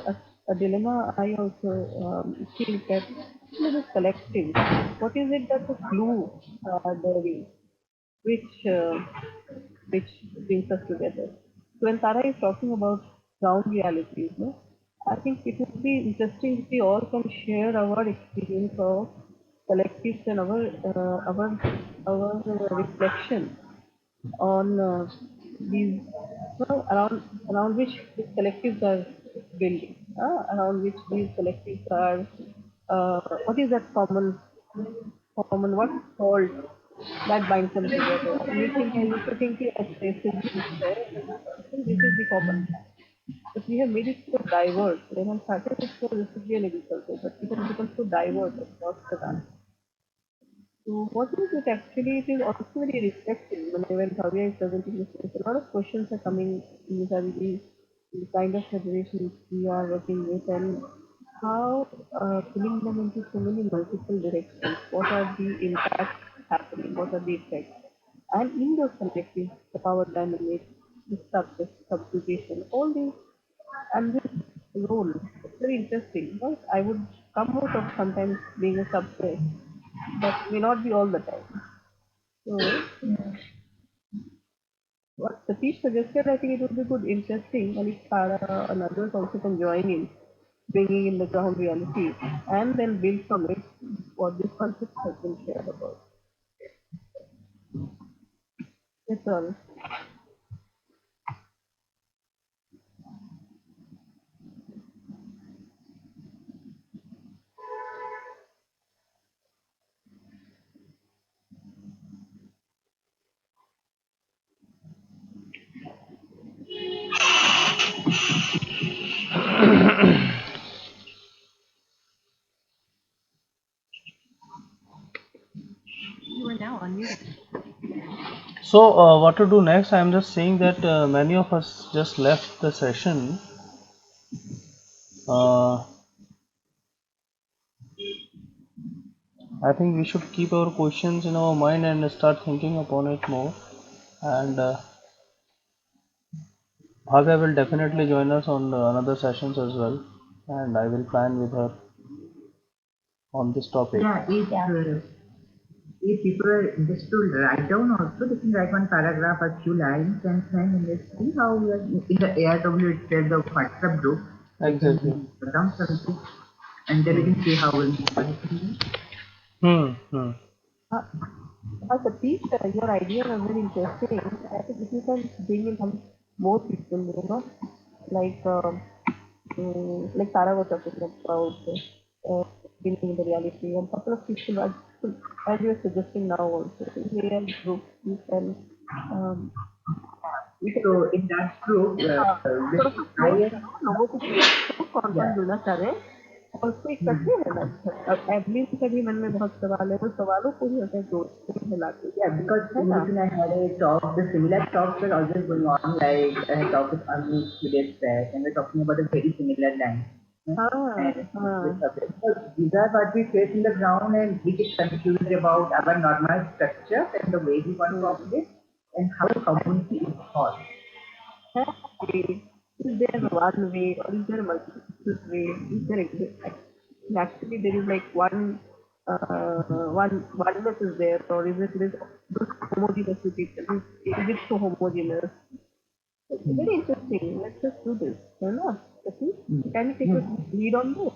a dilemma I also feel that this collective. What is it that the glue there is, which uh, which brings us together? So when Tara is talking about ground realities, no, I think it would be interesting if we all can share our experience of collectives and our reflection on these around which these collectives are building, around which these collectives are. What is that common? What's called that binds them together? I used to think as racism is there. I think this is the common. But we have made it so diverse. When I started it for refugee and agriculture, but it has become so diverse across the land. So what is it actually? It is also very reflective when Bhavya is presenting this case. A lot of questions are coming vis-a-vis the kind of federations we are working with and how pulling them into so many multiple directions. What are the impacts happening? What are the effects? And in those collectives, the power dynamics, the subjugation, all these and this role. It's very interesting. Right? I would come out of sometimes being a subject but may not be all the time. So, what Satish suggested, I think it would be good, interesting, and if Tara and others also can join in, bringing in the ground reality, and then build from it what this concept has been shared about. That's all. You are now unmuted. So, what to do next? I'm just saying that many of us just left the session. Uh, I think we should keep our questions in our mind and start thinking upon it more. And Bhavya will definitely join us on another sessions as well. And I will plan with her on this topic. Yeah, if people are just to write down also, they can write one paragraph or few lines and send and let's see how we are in the ARW itself, the WhatsApp group. Exactly. Write down something and then we can see how we'll move on. Hmm. Uh, Satish, your idea was very interesting. I think if you can bring in some more people, like Tara was talking about bringing the reality, and a couple of people are, as you are suggesting now also, in the real group, um, you can So in that group, थोड़ा सा I close am, करो लोगों को close कौन कौन yeah. जुड़ना चाह रहे हैं और उसको इकट्ठे रहना अब एडमिन के भी मन में बहुत सवाल है वो सवालों को भी होते हैं दोस्त मिला के Yeah, because है ना Nitin and I had a talk, the similar talks were always going on, like I had talked with Anup few days back, and we're talking about a very similar line. हाँ And हाँ this subject. So these are what we face in the ground, and we get confused about our normal structure and the way we want to operate, and how community is thought. is there one way or is there multiple ways is there actually there is like oneness is there or is it this homogeneous with each other is it so homogeneous. It's very interesting. Let's just do this. Why not? Okay? Can you take a lead on this?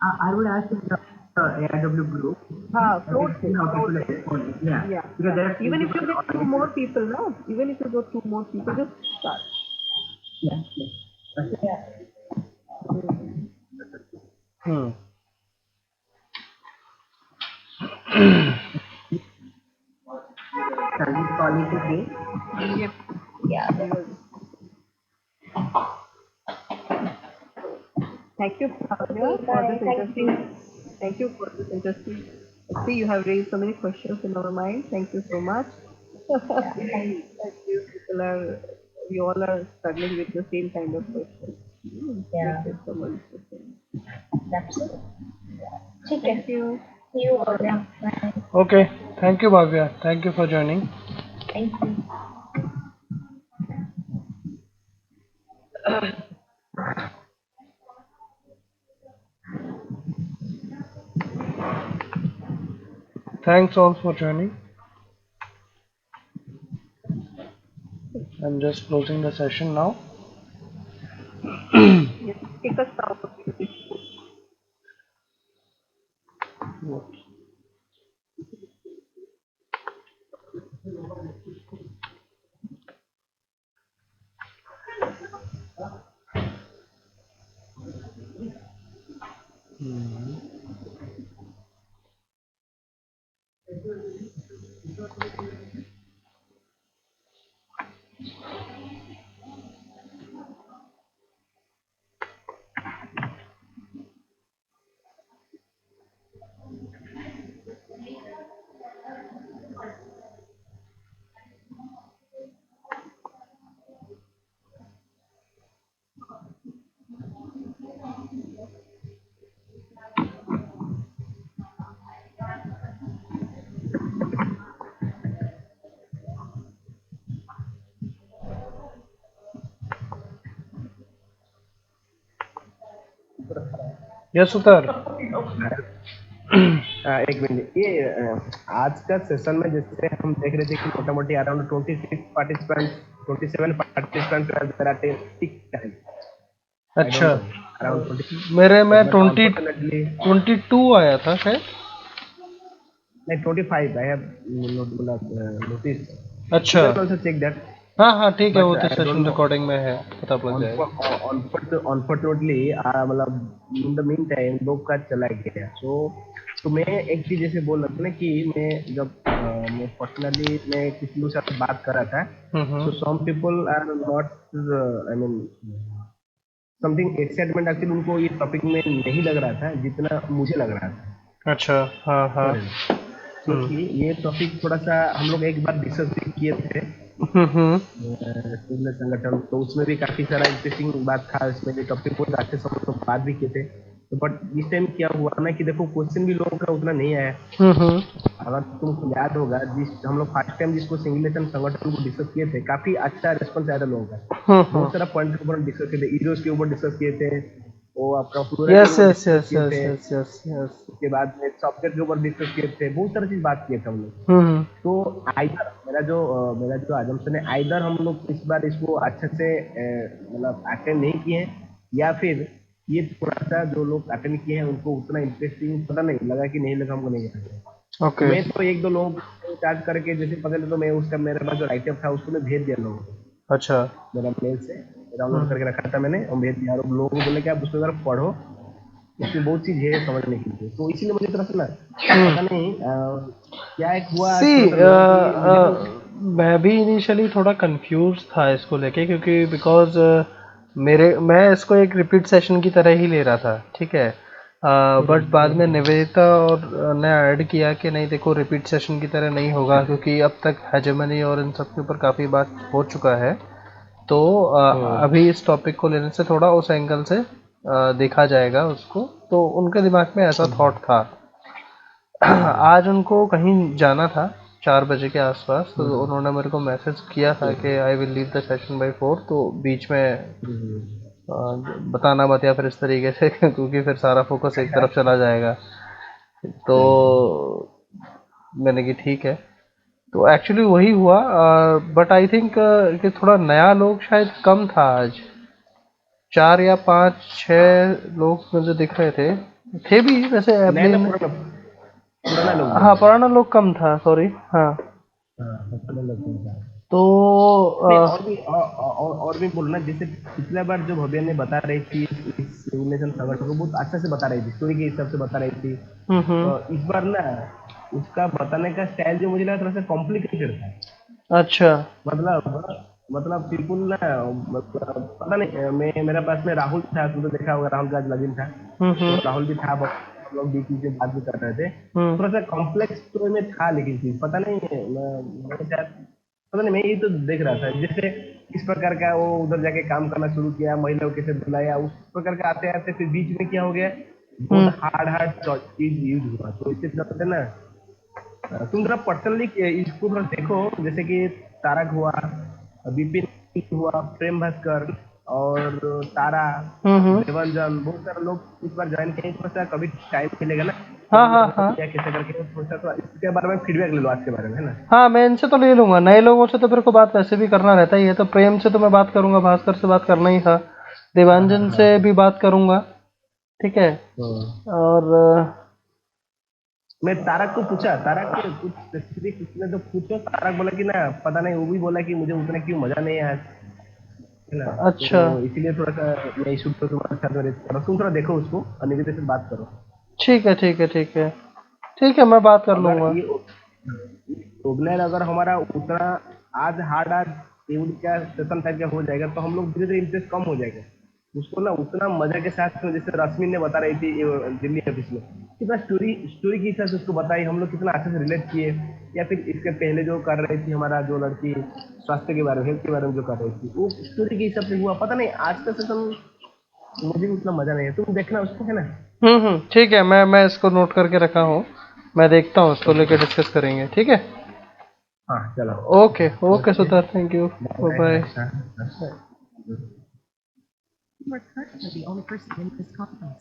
I would ask you, AIW group. Float See it. how Float people it. respond. Yeah. Yeah. Because there are Even if you people get two already. more people, no? Even if you got two more people, just start. Yeah. Yeah. Hmm. Shall we call it a day? Yep. Yeah. Thank you, Bhavya, Okay, for bye. this Thank interesting. you. Thank you for this interesting. See, you have raised so many questions in our mind. Thank you so much. Yeah, thank you. Thank you. We all are struggling with the same kind of questions. Yeah, Makes it so much interesting. that's it. ठीक है. Thank you. See you all. Yeah. Bye. Okay. Thank you, Bhavya. Thank you for joining. Thank you. Thanks all for joining. I'm just closing the session now. Yes, take us out. Yes, Utar. एक minute ये आज का session में जैसे हम देख रहे थे कि मोटा मोटी अराउंड 26 पार्टिसिपेंट्स 27 पार्टिसिपेंट्स अच्छा, अराउंड 20 मेरे में but 20 unfortunately 22 आया था शायद. like 25 I have noticed. अच्छा. You can also check that. हाँ हाँ ठीक है, वो But तो I don't session know. Recording में है, पता पड़ जाएगा. Unfortunately मतलब इन द मीन टाइम लोग का चला गया. तो मैं एक चीज जैसे बोल रहा था ना कि मैं जब मैं पर्सनली मैं किसी लोग से बात कर रहा था. So some people are not I mean something excitement actually उनको ये टॉपिक में नहीं लग रहा था जितना मुझे लग रहा था. अच्छा. हाँ हाँ. क्योंकि ये टॉपिक थोड़ा सा हम लोग एक बार डिस्कस भी किए थे सिंगलेस संगठन, तो उसमें भी काफी सारा इंटरेस्टिंग बात था. इसमें भी टॉपिक बहुत अच्छे से हम लोग बात भी किए थे. तो बट इस टाइम क्या हुआ ना कि देखो क्वेश्चन भी लोगों का उतना नहीं आया. अगर तुमको याद होगा जिस हम लोग फर्स्ट टाइम जिसको सिंगलेशन संगठन को डिस्कस किए थे, काफी अच्छा रिस्पॉन्स आया था लोगों का. बहुत सारा पॉइंट के ऊपर डिस्कस किए थे, ईरोज के ऊपर डिस्कस किए थे, वो आपका फ्लोरा के यस ऊपर यस डिस्कस यस किए यस थे. Yes yes yes. उसके बाद में सॉफ्टवेयर के ऊपर डिस्कस किए थे, बहुत सारी चीज बात किए थे हम लोग. तो आइदर मेरा जो आजम्पशन है, आइदर हम लोग इस बार इसको अच्छे से मतलब अटेंड नहीं किए हैं, या फिर ये थोड़ा सा जो लोग अटेंड किए हैं उनको उतना इंटरेस्टिंग पता नहीं लगा कि नहीं लगा, हमको नहीं लगा. ओके. मैं तो एक दो लोगों को चार्ज करके जैसे पता तो मैं उसका मेरे पास जो राइटअप था उसको मैं भेज दिया लोगों को. अच्छा. मेरा मेल से डाउनलोड करके रखा था मैंने और भेज दिया. और लोगों को बोले कि आप उसको अगर पढ़ो, उसमें बहुत चीज है समझने के लिए. तो इसीलिए मुझे तरफ से ना पता नहीं क्या एक हुआ. मैं भी इनिशियली थोड़ा कंफ्यूज था इसको लेके, क्योंकि बिकॉज मैं इसको एक रिपीट सेशन की तरह ही ले रहा था, ठीक है. बट बाद में निवेदिता और ने ऐड किया कि नहीं देखो, रिपीट सेशन की तरह नहीं होगा, क्योंकि अब तक हेजेमनी और इन सब के ऊपर काफ़ी बात हो चुका है. तो अभी इस टॉपिक को लेने से थोड़ा उस एंगल से देखा जाएगा उसको. तो उनके दिमाग में ऐसा थॉट था. आज उनको कहीं जाना था 4 बजे के आसपास, तो उन्होंने मेरे को मैसेज किया था कि I will leave the session by 4. तो बीच में बताना मत या फिर इस तरीके से क्योंकि फिर सारा फोकस एक तरफ चला जाएगा. तो मैंने कि ठीक है. तो एक्चुअली वही हुआ. बट आई थिंक कि थोड़ा नया लोग शायद कम था आज. 4 या 5 6 लोग मुझे दिख रहे थे. थे भी वैसे नया अपने ना में। पुराना लोग बोल हाँ रहे हैं। पुराना लोग कम था, सॉरी। हाँ हाँ, पुराना लोग बोल रहे हैं। तो नहीं, और भी बोलना, जैसे पिछला बार जो भव्या ने बता रही थी इस सिमुलेशन संगठन को बहुत अच्छे से बता रही थी, स्टोरी के हिसाब से बता रही थी। इस बार ना उसका बताने का स्टाइल जो मुझे लगा थोड़ा सा कॉम्प्लिकेटेड था। अच्छा। मतलब पीपुल ना, मतलब पता नहीं, मैं मेरे पास में राहुल था, तुमने देखा होगा राहुल का आज लगिन था, तो हम्म। राहुल भी था, हम लोग बीच बीच में बात भी कर रहे थे। हम्म। थोड़ा सा कॉम्प्लेक्स स्टोरी में था, लेकिन चीज पता नहीं मैं शायद, पता नहीं, मैं ये तो देख रहा था जैसे किस प्रकार का वो उधर जाके काम करना शुरू किया, महिलाओं कैसे बुलाया, उस प्रकार का आते आते फिर बीच में क्या हो गया, हम्म। बहुत हार्ड चीज यूज हुआ, तो इसके चलते ना तुम जरा पर्सनली इसको थोड़ा देखो, जैसे कि तारक हुआ, विपिन हुआ, प्रेम भास्कर और तारा, हम्म। देवंजन, बहुत सारे लोग इस बार ज्वाइन किए। थोड़ा सा कभी टाइम मिलेगा ना तो हाँ हम हाँ लोग हाँ। क्या कैसे करके थोड़ा सा इसके बारे में फीडबैक ले लो आज के बारे में, है ना। हाँ मैं इनसे तो ले लूंगा, नए लोगों से तो मेरे को बात वैसे भी करना रहता ही है, तो प्रेम से तो मैं बात करूंगा, भास्कर से बात करना ही था, हाँ हाँ देवांजन हाँ से भी बात करूंगा। ठीक है। हाँ। और मैं तारक को पूछा, तारक के कुछ स्पेसिफिक उसने तो पूछो, तारक बोला कि ना पता नहीं, वो भी बोला कि मुझे उतना क्यों मजा नहीं आया, है ना। तो अच्छा। इसीलिए थोड़ा सा मैं इशू तो तुम्हारे साथ में रेस कर रहा हूँ, तुम थोड़ा देखो उसको और निवेदिता से बात करो। ठीक है ठीक है ठीक है। ठीक है मैं बात कर अगर लूंगा। ये ओगनैल अगर हमारा उतना आज टेबल का सेशन टाइप का हो जाएगा, तो हम लोग धीरे धीरे इंटरेस्ट कम हो जाएगा उसको ना, उतना मजा के साथ में, जैसे रश्मि ने बता रही थी दिल्ली ऑफिस में, कितना स्टोरी स्टोरी के हिसाब से उसको बताई, हम लोग कितना अच्छे से रिलेट किए। या फिर इसके पहले जो कर रही थी हमारा जो लड़की स्वास्थ्य के बारे में, हेल्थ के बारे में जो कर रही थी, वो स्टोरी के हिसाब से हुआ। पता नहीं आज का सेशन मुझे भी उतना मजा नहीं है, तुम देखना उसको, है ना। ठीक है, मैं इसको नोट करके रखा हूँ, मैं देखता हूँ, इसको ओके लेकर डिस्कस करेंगे, ठीक है। हाँ चलो। Okay okay okay Sudha, thank you. Bye bye bye. हाँ हाँ। Bye. You are currently the only person in this conference.